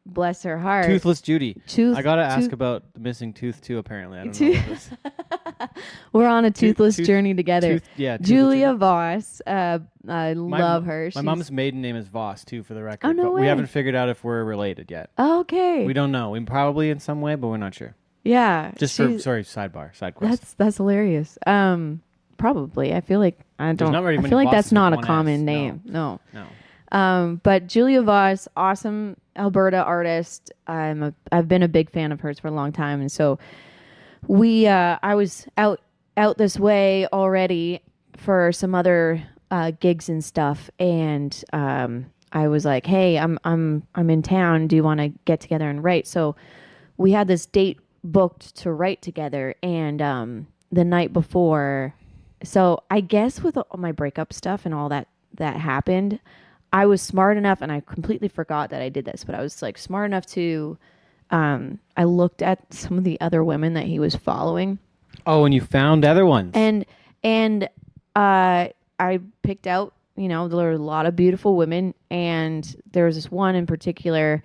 bless her heart. Toothless Judy. I gotta ask about the missing tooth too. Apparently, I don't know what this. We're on a toothless journey together. Julia Voss. I love her. My mom's maiden name is Voss too, for the record. Oh, no but way. we haven't figured out if we're related yet. Okay. We don't know. We probably in some way, but we're not sure. Yeah. Just for side quest. That's hilarious. Probably. I feel like I don't. not very I many feel like Vosses that's not a with one common S. name. No. No. But Julia Voss, awesome Alberta artist. I've been a big fan of hers for a long time, and so I was out this way already for some other gigs and stuff, and I was like, hey, I'm in town. Do you want to get together and write? So we had this date booked to write together, and the night before. So I guess with all my breakup stuff and all that happened, I was smart enough, and I completely forgot that I did this, but I was like smart enough to, I looked at some of the other women that he was following. Oh, and you found other ones. And I picked out, there were a lot of beautiful women, and there was this one in particular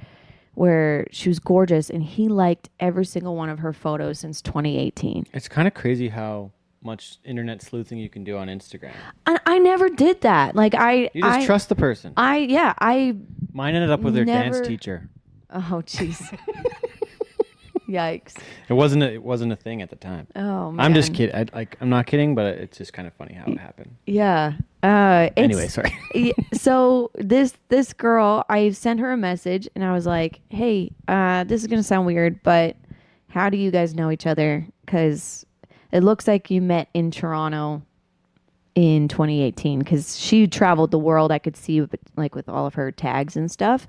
where she was gorgeous, and he liked every single one of her photos since 2018. It's kind of crazy how much internet sleuthing you can do on Instagram. I never did that. Like You just trust the person. Mine ended up with their dance teacher. Oh, jeez. Yikes. It wasn't a thing at the time. Oh, man. I'm just kidding. I'm not kidding, but it's just kind of funny how it happened. Yeah. Anyway, sorry. So this girl, I sent her a message, and I was like, hey, this is going to sound weird, but how do you guys know each other? Because it looks like you met in Toronto in 2018, because she traveled the world. I could see like with all of her tags and stuff,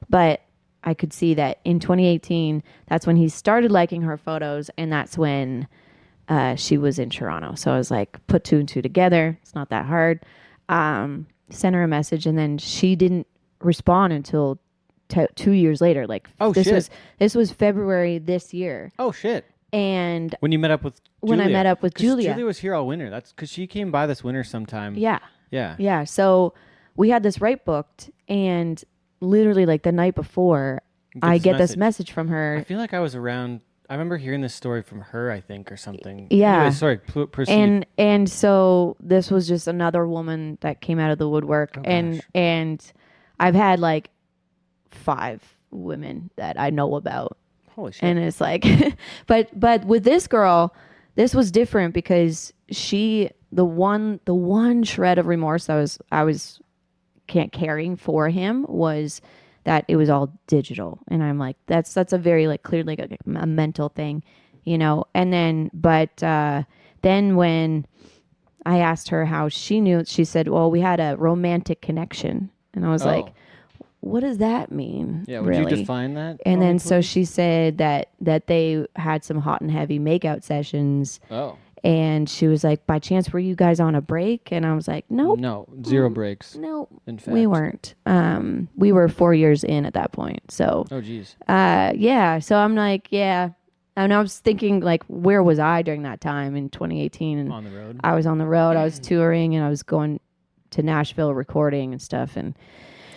but I could see that in 2018, that's when he started liking her photos, and that's when she was in Toronto. So I was like, put two and two together. It's not that hard. Sent her a message, and then she didn't respond until 2 years later. Like, this was February this year. Oh shit! And when you met up with Julia. When I met up with Julia. Julia was here all winter. That's because she came by this winter sometime. Yeah. So we had this write booked, and literally like the night before, I get this message from her. I feel like I was around. I remember hearing this story from her, I think, or something. Yeah. Anyway, sorry, proceed. And so this was just another woman that came out of the woodwork. And I've had like 5 women that I know about. Holy shit. And it's like, but with this girl, this was different because the one shred of remorse I was carrying for him was that it was all digital. And I'm like, that's a very like clearly like a mental thing, and then, then when I asked her how she knew, she said, well, we had a romantic connection. And I was like, what does that mean? Yeah, would you define that? And then so she said that they had some hot and heavy makeout sessions. Oh. And she was like, by chance, were you guys on a break? And I was like, nope. No, 0 breaks. No, in fact. we weren't. We were 4 years in at that point. So. Oh, geez. Yeah. So I'm like, yeah. And I was thinking, like, where was I during that time in 2018? And on the road. I was on the road. I was touring, and I was going to Nashville recording and stuff. And.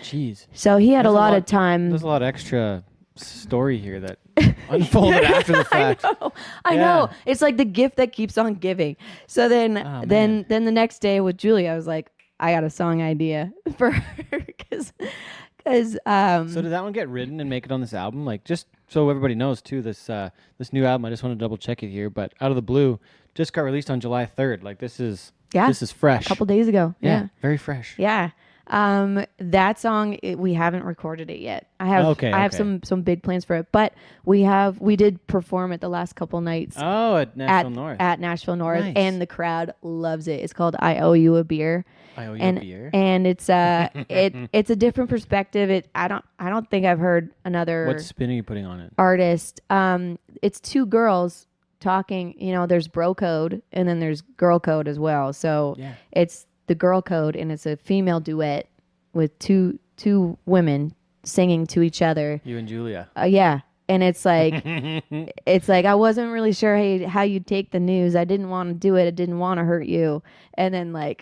Jeez. So he had a lot of time. There's a lot of extra story here that unfolded after the fact. I know. It's like the gift that keeps on giving. So then the next day with Julia, I was like, I got a song idea for her because. So did that one get written and make it on this album? Like, just so everybody knows too, this new album. I just want to double check it here, but Out of the Blue just got released on July 3rd. Like, this is fresh. A couple days ago. Yeah. Very fresh. Yeah. That song we haven't recorded it yet. I have some big plans for it, but we did perform it the last couple nights. Oh, at Nashville North. At Nashville North, nice. And the crowd loves it. It's called "I Owe You a Beer." I owe you a beer. And it's it's a different perspective. I don't think I've heard another. What spin are you putting on it? Artist. It's 2 girls talking. There's bro code, and then there's girl code as well. So it's the girl code, and it's a female duet with two women singing to each other. You and Julia. Yeah. And it's like I wasn't really sure how you'd take the news. I didn't want to do it. I didn't want to hurt you. And then and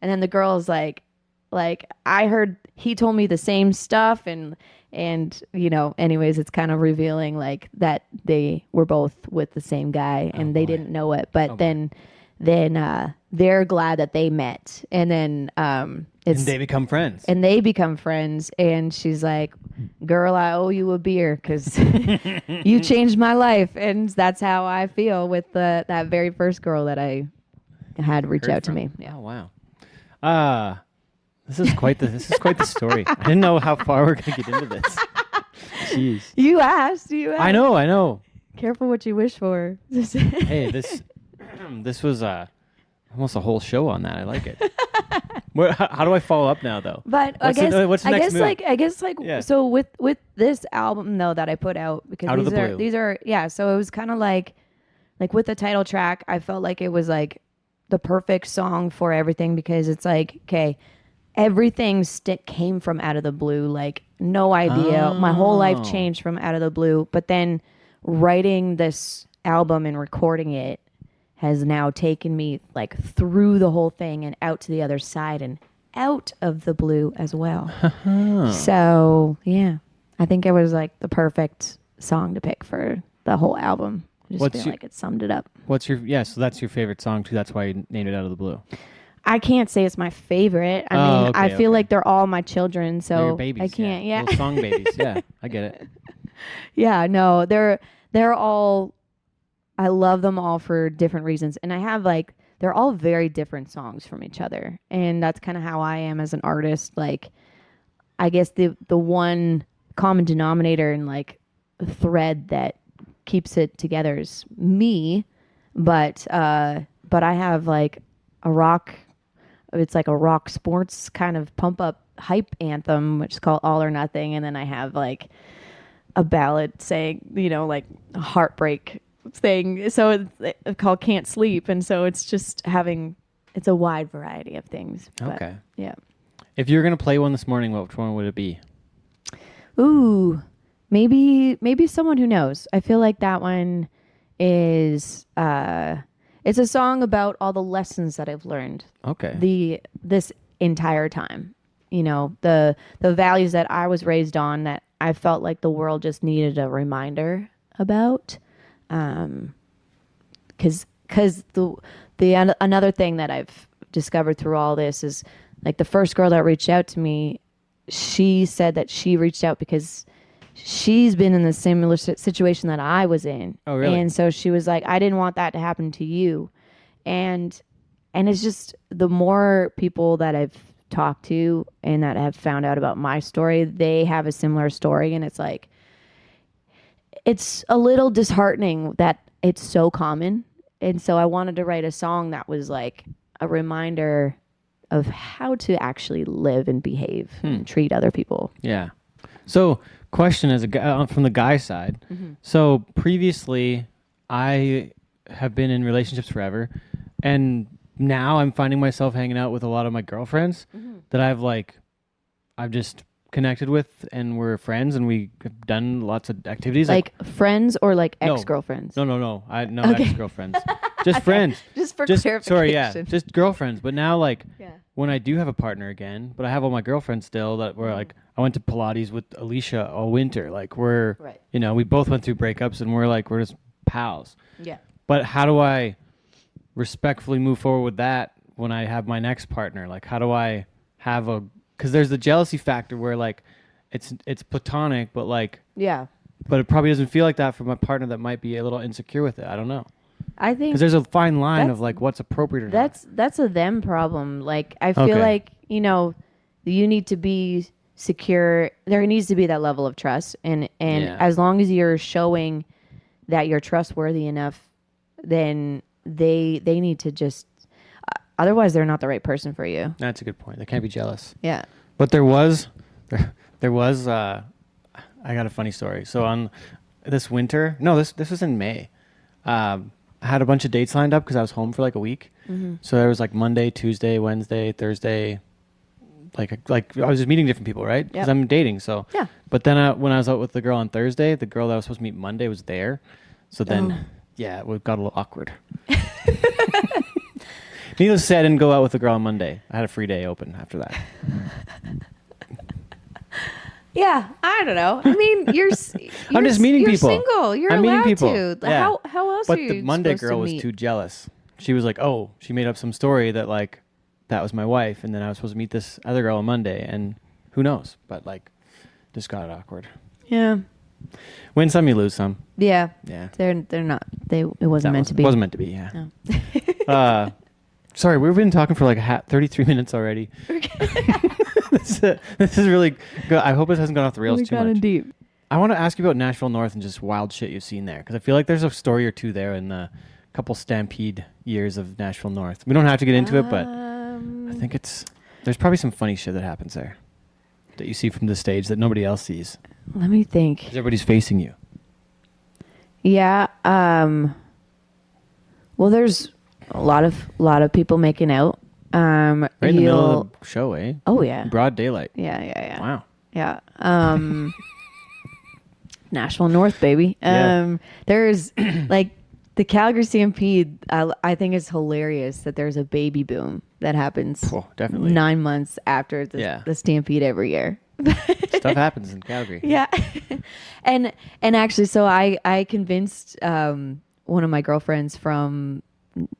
then the girl's like I heard he told me the same stuff, and anyways, it's kind of revealing like that they were both with the same guy, and they didn't know it. But then they're glad that they met, and then and they become friends. And she's like, girl, I owe you a beer because you changed my life. And that's how I feel with that very first girl that I had reach Heard out to from. me. Yeah. Oh wow. This is quite the story. I didn't know how far we're gonna get into this. Jeez. You asked. I know. Careful what you wish for. Hey, this was almost a whole show on that. I like it. How do I follow up now, though? But What's I the next move? guess so with this album though that I put out, because Out of the Blue. these are so it was kind of like with the title track, I felt like it was like the perfect song for everything, because it's like, okay, everything came from Out of the Blue, like no idea. My whole life changed from Out of the Blue, but then writing this album and recording it has now taken me like through the whole thing and out to the other side and out of the blue as well. So yeah, I think it was like the perfect song to pick for the whole album. I just feel like it summed it up. So that's your favorite song too. That's why you named it Out of the Blue. I can't say it's my favorite. I mean, I feel like they're all my children, so They're your babies, I can't. Yeah, Little song babies. Yeah, I get it. yeah. No, they're all. I love them all for different reasons, and I have like they're all very different songs from each other, and that's kind of how I am as an artist. Like, I guess the one common denominator and like thread that keeps it together is me, but I have like a rock. It's like a rock sports kind of pump up hype anthem, which is called All or Nothing. And then I have like a ballad saying, like a heartbreak thing. So it's called Can't Sleep. And so it's just it's a wide variety of things. But, Okay. yeah. If you were going to play one this morning, which one would it be? Ooh, maybe Someone Who Knows. I feel like that one is, it's a song about all the lessons that I've learned. Okay. This entire time, the values that I was raised on that I felt like the world just needed a reminder about. Because another thing that I've discovered through all this is like the first girl that reached out to me, she said that she reached out because she's been in the similar situation that I was in. Oh, really? And so she was like, I didn't want that to happen to you. And it's just the more people that I've talked to and that have found out about my story, they have a similar story. And it's like, it's a little disheartening that it's so common. And so I wanted to write a song that was like a reminder of how to actually live and behave and treat other people. Yeah. So, question as a guy from the guy side. Mm-hmm. So previously, I have been in relationships forever, and now I'm finding myself hanging out with a lot of my girlfriends that I've just connected with, and we're friends, and we have done lots of activities. Like friends or like No. ex-girlfriends? No, Okay. ex-girlfriends, just friends. Just for clarification. Sorry, yeah, just girlfriends. But now, Yeah. when I do have a partner again, but I have all my girlfriends still that were like, I went to Pilates with Alicia all winter. Like we're, Right. we both went through breakups, and we're just pals. Yeah. But how do I respectfully move forward with that when I have my next partner? Like, how do I have because there's the jealousy factor where like it's platonic, but Yeah. but it probably doesn't feel like that for my partner that might be a little insecure with it. I don't know. I think Because there's a fine line That's- of like what's appropriate or not. that's a them problem. Like I feel Okay. like, you need to be secure. There needs to be that level of trust, and Yeah. as long as you're showing that you're trustworthy enough, then they need to just otherwise they're not the right person for you. That's a good point. They can't be jealous. Yeah. But there was I got a funny story. So on this winter, this was in May. I had a bunch of dates lined up because I was home for like a week. So there was like Monday, Tuesday, Wednesday, Thursday. Like I was just meeting different people, right? Because Yep. I'm dating. So Yeah. But then when I was out with the girl on Thursday, the girl that I was supposed to meet Monday was there. So then, yeah, it got a little awkward. Needless to say, I didn't go out with the girl on Monday. I had a free day open after that. Yeah, I don't know. I mean, I'm just meeting you're people. Single. You're I'm meeting allowed people. to. Yeah. How else But are you the Monday supposed to girl was meet? too jealous. She was like, oh, she made up some story that like that was my wife, and then I was supposed to meet this other girl on Monday, and who knows? But like, just got awkward. Yeah. Win some, you lose some. Yeah. Yeah. They're not. It wasn't meant to be. Wasn't meant to be. Yeah. No. Sorry, we've been talking for like 33 minutes already. this is really good. I hope it hasn't gone off the rails too much. Deep. I want to ask you about Nashville North and just wild shit you've seen there, because I feel like there's a story or two there in the couple Stampede years of Nashville North. We don't have to get into it, but I think there's probably some funny shit that happens there that you see from the stage that nobody else sees. Let me think. 'Cause everybody's facing you. Yeah. Well, there's a lot of people making out. Right in the middle of the show, eh? Oh yeah. Broad daylight. Yeah. Wow. Yeah. Nashville North, baby. Yeah. There's like the Calgary Stampede. I think it's hilarious that there's a baby boom that happens Oh, definitely. 9 months after the Stampede every year. Stuff happens in Calgary. Yeah. and actually, so I convinced one of my girlfriends from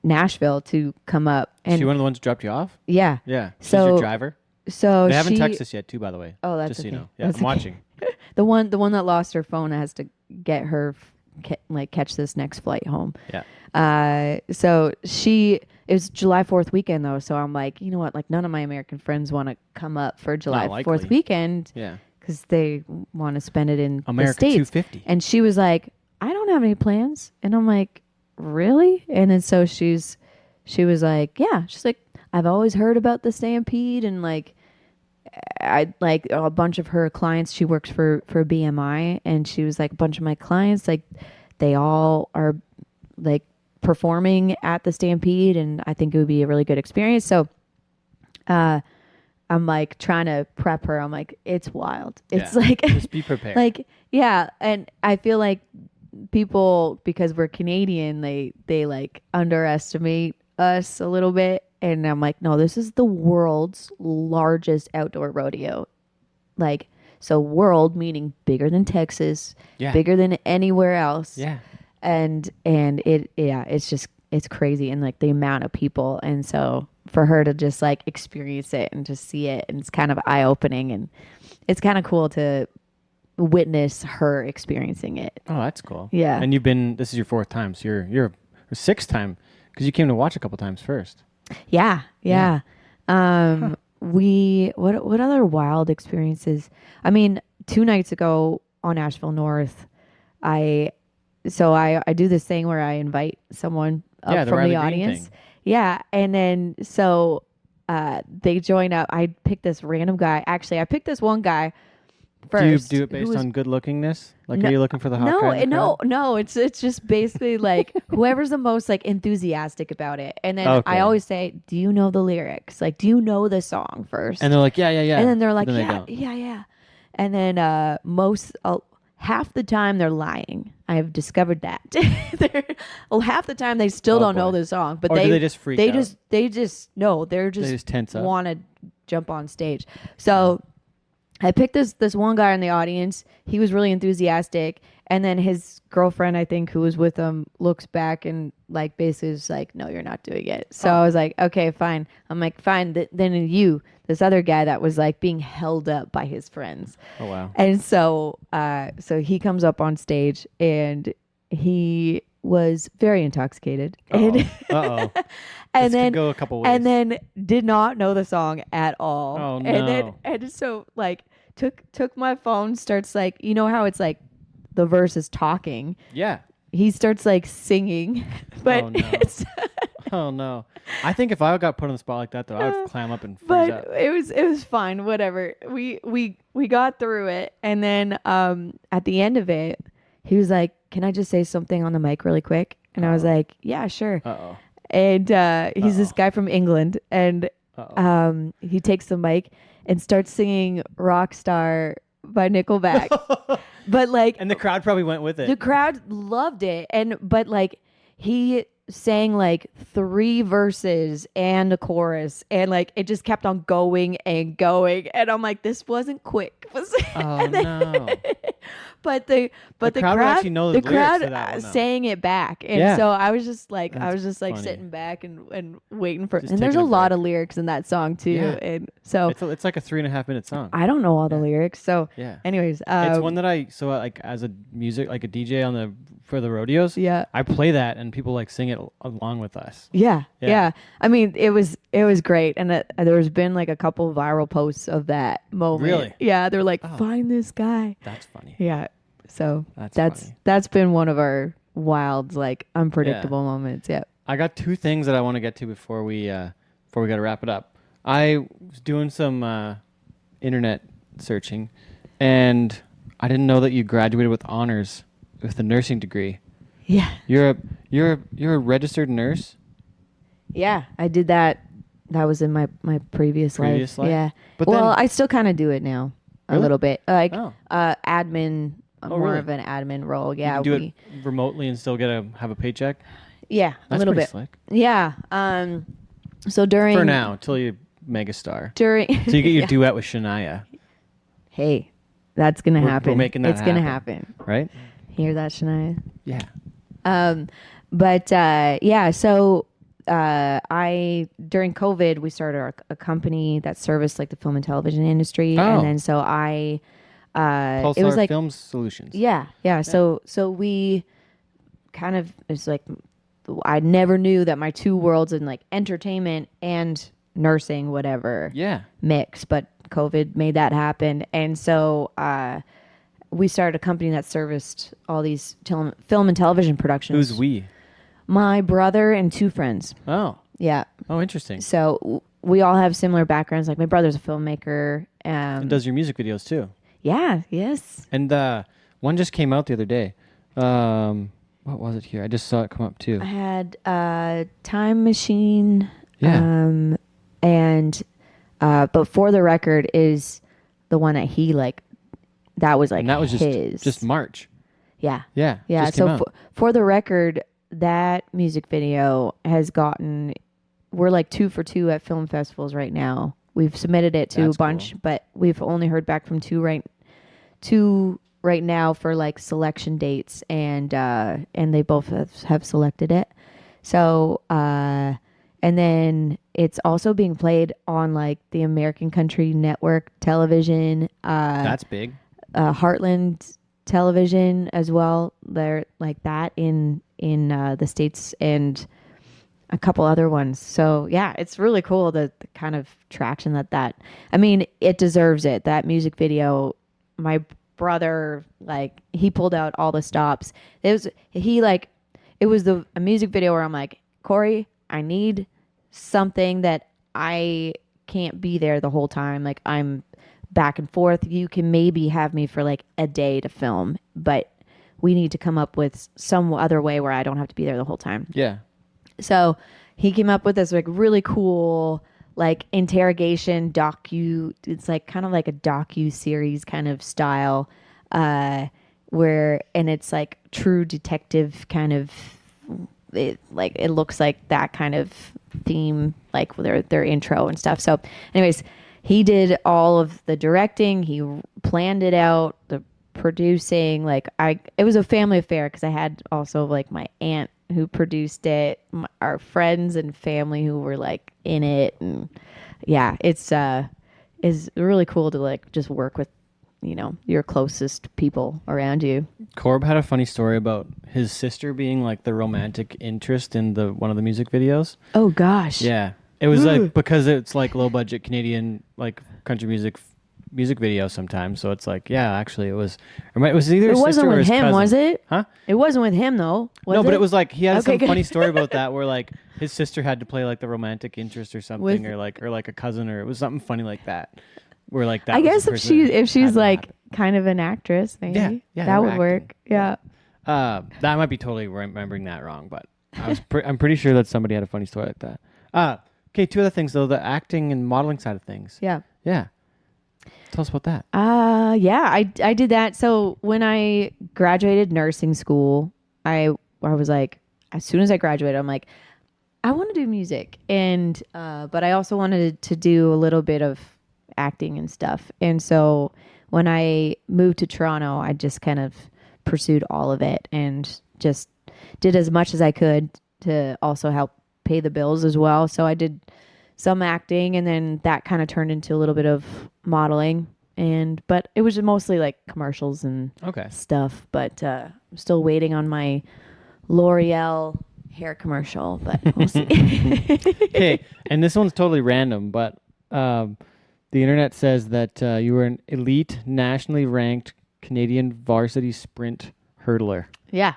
Nashville to come up. And she one of the ones who dropped you off? Yeah. Yeah. She's So- your driver? So They haven't she, texted us yet, too, by the way. Oh, that's just so you okay. know. Yeah, That's I'm okay. watching. the one that lost her phone has to get her catch this next flight home. Yeah. So it was July 4th weekend though, so I'm like, you know what, like none of my American friends want to come up for July Not 4th likely. weekend Yeah. because they want to spend it in America the States. 250. And she was like, I don't have any plans. And I'm like, really? And then so she was like, yeah. She's like, I've always heard about the Stampede, and like I like a bunch of her clients. She works for BMI, and she was like, a bunch of my clients, like they all are like performing at the Stampede, and I think it would be a really good experience. So I'm like trying to prep her. I'm like, it's wild. It's Yeah. like Just be prepared. like, yeah. And I feel like people, because we're Canadian, they like underestimate us a little bit. And I'm like, no, this is the world's largest outdoor rodeo. Like, so world meaning bigger than Texas, Yeah. bigger than anywhere else. Yeah. And it's crazy. And like the amount of people. And so for her to just like experience it and to see it, and it's kind of eye opening, and it's kind of cool to witness her experiencing it. Oh, that's cool. Yeah. And this is your fourth time, so you're your sixth time, because you came to watch a couple times first. Yeah. What other wild experiences? I mean, 2 nights ago on Nashville North, I do this thing where I invite someone up the from Riley the Green audience. thing. Yeah, and then so they join up. I picked this random guy. Actually, I picked this one guy first. Do you do it who based was- on good lookingness? Like, No, are you looking for the hot guy in the crowd? No. It's just basically like whoever's the most like enthusiastic about it. And then Okay. I always say, "Do you know the lyrics? Like, do you know the song first?" And they're like, yeah. And then they're like, But then they "Yeah, don't. yeah." And then half the time they're lying. I have discovered that. Half the time they still Oh, don't know boy. the song, but Or do they just freak out? they just tense up. want to jump on stage. So I picked this one guy in the audience. He was really enthusiastic, and then his girlfriend, I think, who was with him, looks back and like basically is like, "No, you're not doing it." So I was like, "Okay, fine." I'm like, "Fine." Then this other guy that was like being held up by his friends. Oh, wow. And so he comes up on stage, and he was very intoxicated. Uh-oh. And This then could go a couple ways. and then did not know the song at all. Oh, And so like took my phone, starts like, you know how it's like the verse is talking. Yeah. He starts like singing, but Oh, no. it's Oh, no. I think if I got put on the spot like that, though, I would clam up and freeze but up. it was fine, whatever. We got through it, and then at the end of it, he was like, "Can I just say something on the mic really quick?" And I was like, "Yeah, sure." Uh-oh. And he's this guy from England, and Uh-oh. he takes the mic and starts singing "Rockstar" by Nickelback. But like, And the crowd probably went with it. the crowd loved it, but like he sang like 3 verses and a chorus, and like it just kept on going and going, and I'm like, this wasn't quick. Oh, no. But the crowd would actually know the lyrics crowd to that one, though. sang it back, and Yeah. so I was just like That's funny. sitting back and waiting for. Just And there's a taking a lot break. of lyrics in that song too, Yeah. and so It's like a 3.5-minute song. I don't know all the lyrics. So, Yeah. anyways, It's one that as a DJ on the for the rodeos. Yeah. I play that and people like sing it along with us. Yeah. Yeah. Yeah. I mean, it was great. And there's been like a couple viral posts of that moment. Really? Yeah. They're like, Oh. find this guy. That's funny. Yeah. So That's funny. that's been one of our wild, like unpredictable moments. Yeah. I got two things that I want to get to before we got to wrap it up. I was doing some internet searching, and I didn't know that you graduated with honors with a nursing degree. Yeah. You're a registered nurse? Yeah. I did that. That was in my previous life. Yeah. But well, then, I still kind of do it now a Really? little bit. Like Oh. admin, more really? of an admin role. you Yeah. can do it remotely and still have a paycheck? Yeah. That's a little pretty bit. slick. Yeah. So during For now, till you megastar. during So you get your Yeah. duet with Shania, Hey, that's gonna We're happen. making that it's gonna happen. happen. right? Hear that, Shania? Yeah. But yeah, so I during COVID we started a company that serviced like the film and television industry, Oh. and then so I Pulsar it was like Film Solutions. yeah. So we kind of it's like I never knew that my two worlds in like entertainment and nursing whatever Yeah. mix, but COVID made that happen, and so we started a company that serviced all these film and television productions. Who's we? My brother and two friends. Oh. Yeah. Oh, interesting. So we all have similar backgrounds. Like my brother's a filmmaker. And does your music videos too. Yeah. Yes. And one just came out the other day. What was it here? I just saw it come up too. I had Time Machine. Yeah. And but For the Record is the one that he like. That was like And that was his. just March. Yeah. Yeah. Yeah. just So came out. for the Record, that music video has gotten. We're like 2 for 2 at film festivals right now. We've submitted it to That's a bunch, cool. but we've only heard back from two right now for like selection dates, and they both have selected it. So and then it's also being played on like the American Country Network television. That's big. Heartland television as well. They're like that in the States, and a couple other ones. So yeah, it's really cool the kind of traction that I mean, it deserves it. That music video, my brother, like he pulled out all the stops. It was a music video where I'm like, Corey, I need something that I can't be there the whole time. Like I'm back and forth. You can maybe have me for like a day to film, but we need to come up with some other way where I don't have to be there the whole time. Yeah. So he came up with this like really cool like interrogation it's like kind of like a docu series kind of style and it's like true detective kind of it looks like that kind of theme, like their intro and stuff. So anyways, he did all of the directing, he planned it out, the producing, it was a family affair because I had also like my aunt who produced it, our friends and family who were like in it, and yeah, it's really cool to like just work with, your closest people around you. Corb had a funny story about his sister being like the romantic interest in one of the music videos. Oh gosh. Yeah. It was like because it's like low budget Canadian like country music video sometimes, so it's like actually it was either his sister or his wasn't with him, cousin. was it? Huh? It wasn't with him though. No, but it was like he had Okay, some good. funny story about that where like his sister had to play like the romantic interest or something, or like a cousin, or it was something funny like that. Where like that. I was guess the if person that she's had to like happen. kind of an actress, maybe Yeah, they that were would work. acting. Yeah. That might be totally remembering that wrong, but I'm pretty sure that somebody had a funny story like that. Okay, two other things though: the acting and modeling side of things. Yeah. Yeah. Tell us about that. Yeah, I did that. So when I graduated nursing school, I was like, as soon as I graduated, I'm like, I want to do music, and but I also wanted to do a little bit of acting and stuff. And so when I moved to Toronto, I just kind of pursued all of it and just did as much as I could to also help pay the bills as well. So I did some acting, and then that kind of turned into a little bit of modeling. but it was mostly like commercials and Okay. stuff. But I'm still waiting on my L'Oreal hair commercial, but we'll see. Okay, and this one's totally random, but the internet says that you were an elite, nationally ranked Canadian varsity sprint hurdler, Yeah.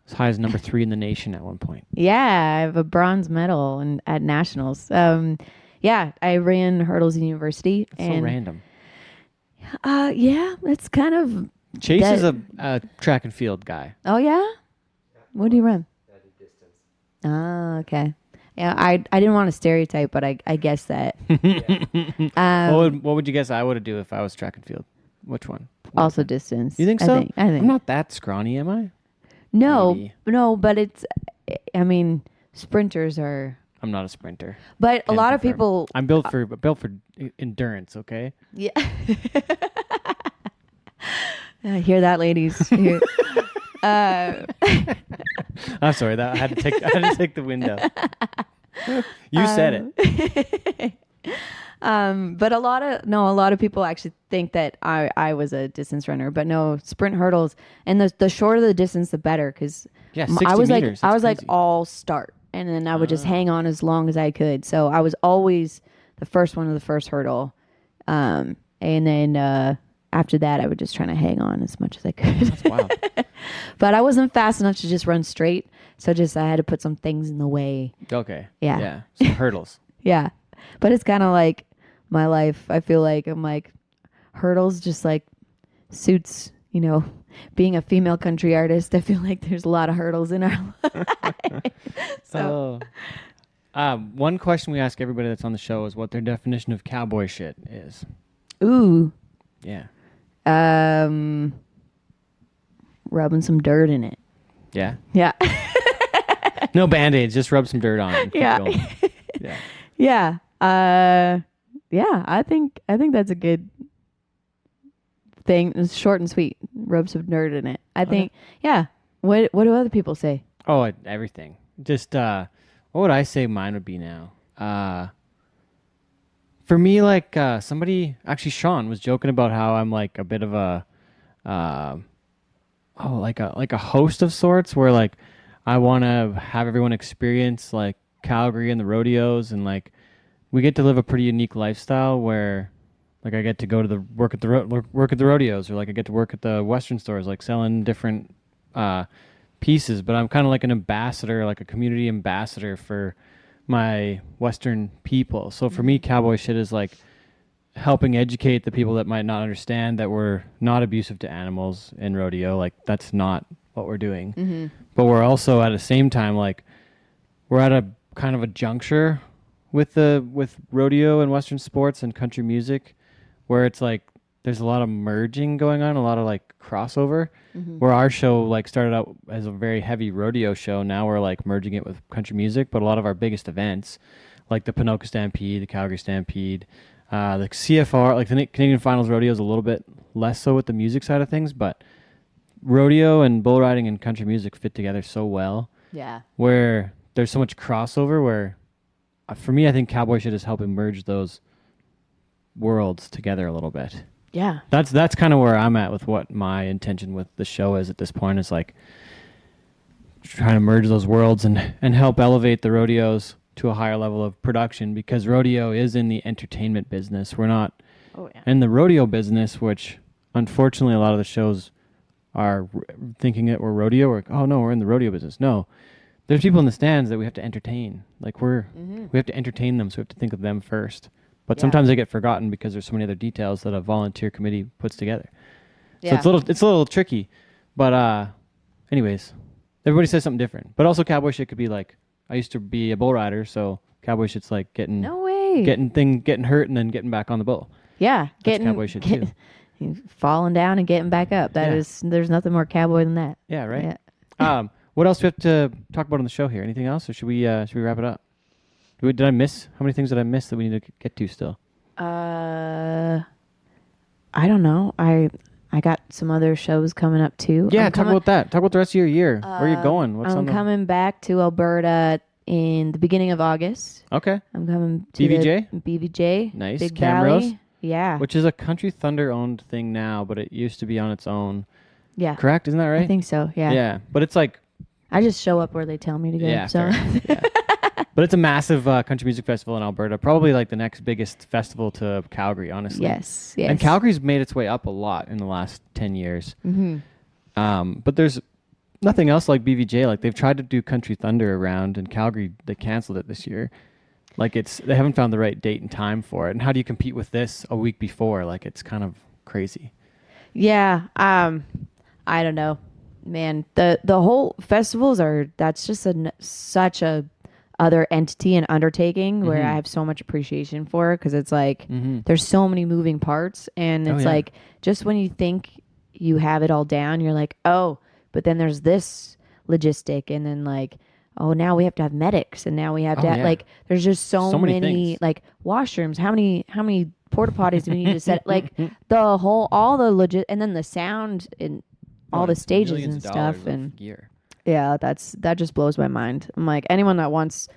as high as number 3 in the nation at one point. Yeah, I have a bronze medal at nationals. Yeah, I ran hurdles in university. That's so random. Yeah, it's kind of. Chase is a track and field guy. Oh yeah, what do you run? Ah, okay. Yeah, I didn't want to stereotype, but I guess that. What would you guess I would do if I was track and field? Which one? Also distance. You think so? I think. I'm not that scrawny, am I? No, Maybe. no, but it's. I mean, sprinters are. I'm not a sprinter. But a Can lot of confirm. people. I'm built for endurance. Okay. Yeah. Hear that, ladies? Hear- I'm sorry. That I had to take the window. You said it. But a lot of people actually think that I was a distance runner, but no, sprint hurdles, and the shorter the distance, the better. Because Yeah, 60 I was meters. like That's crazy. all start, and then I would just hang on as long as I could. So I was always the first one of the first hurdle, and then after that, I would just try to hang on as much as I could. That's wild. But I wasn't fast enough to just run straight, so I had to put some things in the way. Okay. Yeah. Yeah. Some hurdles. Yeah. But it's kind of like my life. I feel like I'm like hurdles just like suits, being a female country artist. I feel like there's a lot of hurdles in our life. So one question we ask everybody that's on the show is what their definition of cowboy shit is. Ooh. Yeah. Rubbing some dirt in it. Yeah. Yeah. No Band-Aids, just rub some dirt on it. And keep Yeah. going. Yeah. Yeah. Yeah, I think that's a good thing. It's short and sweet. Rub some dirt in it. I think, yeah. What do other people say? Oh, everything. Just what would I say mine would be now? For me, like somebody, actually Sean was joking about how I'm like a bit of a like a host of sorts, where like I want to have everyone experience like Calgary and the rodeos, and like we get to live a pretty unique lifestyle where like I get to go to work at the rodeos, or like I get to work at the Western stores, like selling different pieces. But I'm kind of like an ambassador, like a community ambassador for my Western people. So for me, cowboy shit is like helping educate the people that might not understand that we're not abusive to animals in rodeo. Like that's not what we're doing. Mm-hmm. But we're also at the same time, like we're at a kind of a juncture with rodeo and Western sports and country music, where it's like there's a lot of merging going on, a lot of like crossover. Where our show like started out as a very heavy rodeo show, now we're like merging it with country music. But a lot of our biggest events, like the Ponoka Stampede, the Calgary Stampede, the CFR, like the Canadian Finals Rodeo is a little bit less so with the music side of things, but rodeo and bull riding and country music fit together so well. Yeah. Where there's so much crossover, where for me, I think cowboy shit is helping merge those worlds together a little bit. Yeah. That's kind of where I'm at with what my intention with the show is at this point, is like trying to merge those worlds and help elevate the rodeos to a higher level of production, because rodeo is in the entertainment business. We're not in the rodeo business, which unfortunately a lot of the shows are thinking that we're rodeo, or oh no, we're in the rodeo business. No, there's people in the stands that we have to entertain. Like we have to entertain them, so we have to think of them first. But sometimes they get forgotten because there's so many other details that a volunteer committee puts together. So it's a little tricky. But anyways, everybody says something different. But also cowboy shit could be like, I used to be a bull rider, so cowboy shit's like getting hurt and then getting back on the bull. Yeah, That's cowboy shit too. Falling down and getting back up. There's nothing more cowboy than that. Yeah, right. Yeah. What else do we have to talk about on the show here? Anything else, or should we wrap it up? Did I miss? How many things did I miss that we need to get to still? I don't know. I got some other shows coming up too. Yeah, talk about that. Talk about the rest of your year. Where are you going? What's I'm coming back to Alberta in the beginning of August. Okay. I'm coming to BVJ? BVJ. Nice. Big Camrose? Valley. Yeah. which is a Country Thunder owned thing now, but it used to be on its own. Yeah. Correct? Isn't that right? I think so. Yeah. Yeah, but it's like I just show up where they tell me to go. yeah, So. fair enough, yeah. But it's a massive country music festival in Alberta, probably like the next biggest festival to Calgary, honestly. Yes. Yes. And Calgary's made its way up a lot in the last 10 years. But there's nothing else like BVJ. Like they've tried to do Country Thunder around in Calgary. They canceled it this year. Like they haven't found the right date and time for it. And how do you compete with this a week before? Like it's kind of crazy. Yeah. I don't know, man. The whole festivals that's just such a other entity and undertaking where I have so much appreciation for, because it's like there's so many moving parts, and it's like just when you think you have it all down, you're like, oh, but then there's this logistic, and then like, oh, now we have to have medics, and now we have to have, like there's just so many things. like washrooms. How many porta potties do we need to set? Like all the legit, and then the sound and all the stages and stuff, and gear. Yeah, that just blows my mind. I'm like, anyone that wants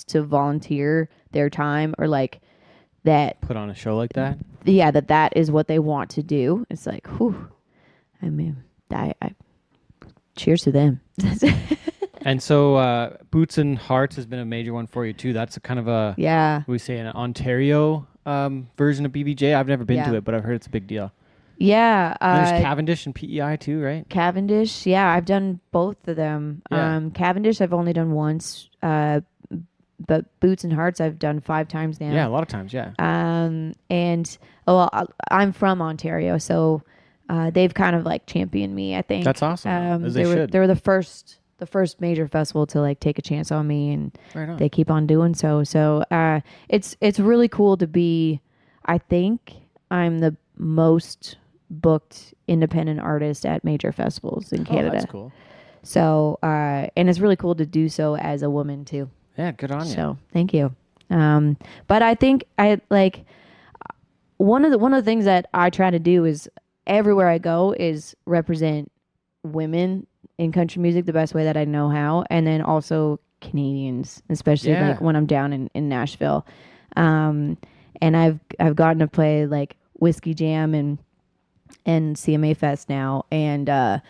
to volunteer their time, or like that Put on a show like that. Yeah, that is what they want to do. It's like, whew. I mean, I cheers to them. And so Boots and Hearts has been a major one for you too. That's a kind of a we say an Ontario version of BBJ. I've never been to it, but I've heard it's a big deal. Yeah. There's Cavendish and PEI too, right? Cavendish, yeah, I've done both of them. Yeah. Cavendish I've only done once, but Boots and Hearts I've done 5 times now. Yeah, a lot of times, yeah. And I'm from Ontario, so they've kind of like championed me, I think. That's awesome. As they should. They were the first major festival to like take a chance on me, and Right on. they keep on doing so. So it's really cool to be. I think I'm the most booked independent artist at major festivals in Canada. Oh, that's cool. So and it's really cool to do so as a woman too. Yeah, good on you. So thank you. But I think I like one of the things that I try to do is everywhere I go is represent women in country music the best way that I know how, and then also Canadians, especially like when I'm down in Nashville. And I've gotten to play like Whiskey Jam and CMA Fest now, and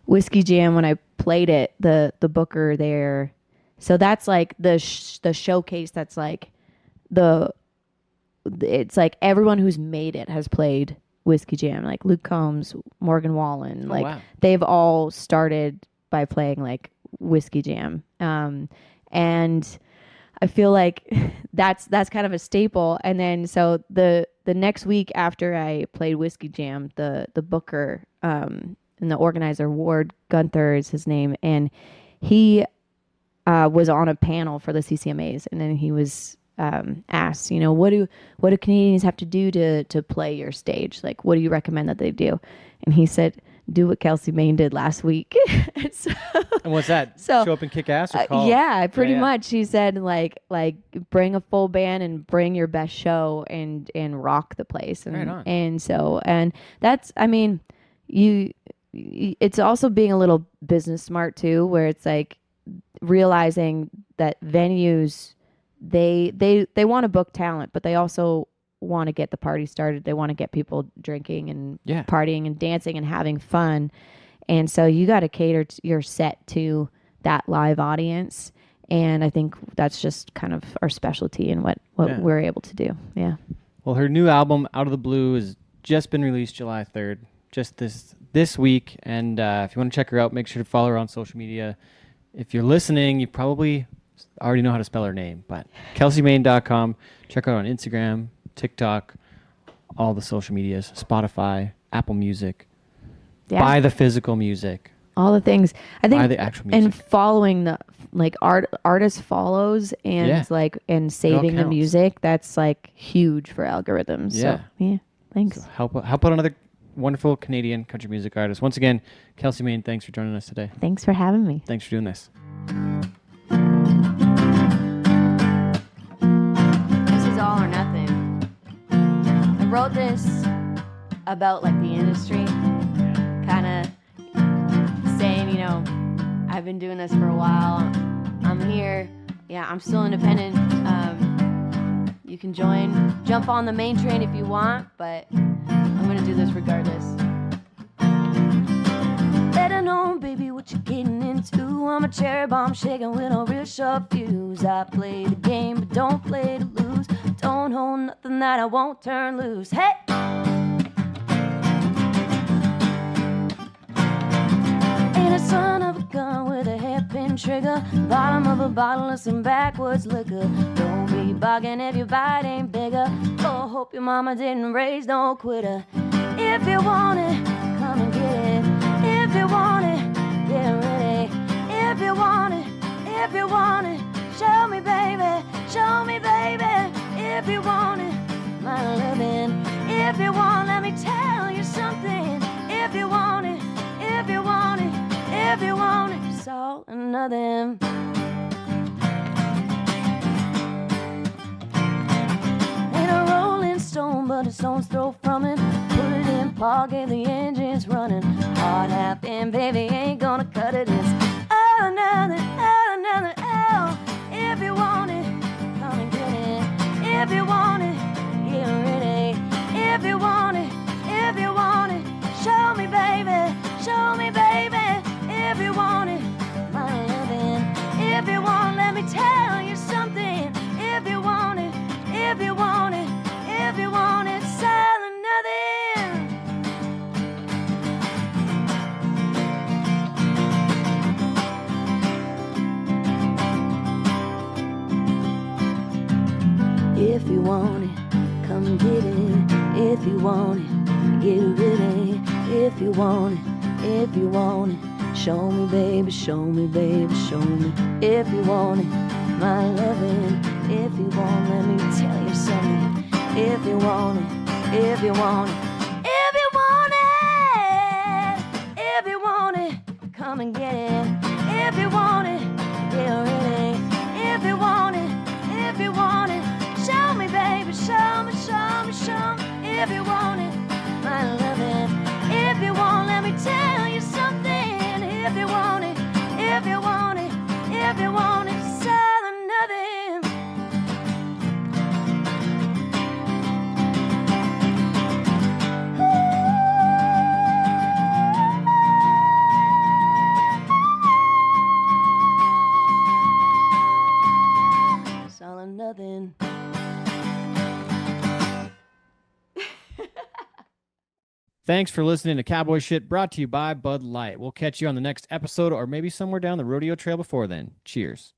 Whiskey Jam, when I played it, the booker there, so that's like the showcase. That's like it's like everyone who's made it has played Whiskey Jam, like Luke Combs, Morgan Wallen, they've all started by playing like Whiskey Jam, and I feel like that's kind of a staple. And then so the next week after I played Whiskey Jam, the booker and the organizer, Ward Gunther is his name, and he was on a panel for the CCMAs, and then he was asked, what do Canadians have to do to play your stage? Like, what do you recommend that they do? And he said, do what Kelsi Mayne did last week. And what's that? So, show up and kick ass or call? Yeah, pretty much. He said like bring a full band and bring your best show and rock the place. And, right on. And that's, I mean, it's also being a little business smart too, where it's like realizing that venues, they want to book talent, but they also want to get the party started. They want to get people drinking and partying and dancing and having fun. And so you got to cater your set to that live audience. And I think that's just kind of our specialty and what we're able to do. Yeah. Well, her new album, Out of the Blue, has just been released July 3rd, just this week. And if you want to check her out, make sure to follow her on social media. If you're listening, you probably already know how to spell her name, but KelsiMayne.com. Check her out on Instagram, TikTok, all the social medias, Spotify, Apple Music. Buy the physical music. All the things. I think buy the actual music. And following the like artist follows and and saving the music, that's like huge for algorithms. Yeah. So, yeah. Thanks. So help out another wonderful Canadian country music artist. Once again, Kelsi Mayne, thanks for joining us today. Thanks for having me. Thanks for doing this. This is all or nothing. I wrote this about like the industry, kind of saying, I've been doing this for a while. I'm here. Yeah, I'm still independent. You can jump on the main train if you want, but I'm gonna do this regardless. Better know, baby, what you're getting into. I'm a cherry bomb shaking with no real sharp fuse. I play the game, but don't play to lose. Don't hold nothing that I won't turn loose. Hey! Ain't a son of a gun with a hairpin trigger. Bottom of a bottle of some backwards liquor. Don't be bugging if your bite ain't bigger. Oh, hope your mama didn't raise no quitter. If you want it, come and get it. If you want it, get ready. If you want it, show me baby, show me baby. If you want it, my loving. If you want, let me tell you something. If you want it, if you want it, if you want it, it's all or nothing. Ain't a rolling stone, but a stone's throw from it. Put it in park, get the engines running. Hard half in, baby, ain't gonna cut it. It's oh, another, oh, another, oh. If you want it, come and get it. If you want it, get ready. If you want it, show me baby, show me baby. If you want it, my loving. If you want, let me tell you something. If you want it, if you want it, if you want it, it's all or nothing. If you want it, come get it. If you want it, get ready. If you want it, show me baby, show me baby, show me. If you want it, my loving. If you want, let me tell you something. If you want it, if you want it, if you want it, if you want it, come and get it. If you want it, get ready. If you want it, show me baby, show me, show me, show me. If you want it, my loving. If you want, let me tell you something. If you want it, if you want it, if you want it, it's all or nothing. It's all or nothing. Thanks for listening to Cowboy Shit, brought to you by Bud Light. We'll catch you on the next episode or maybe somewhere down the rodeo trail before then. Cheers.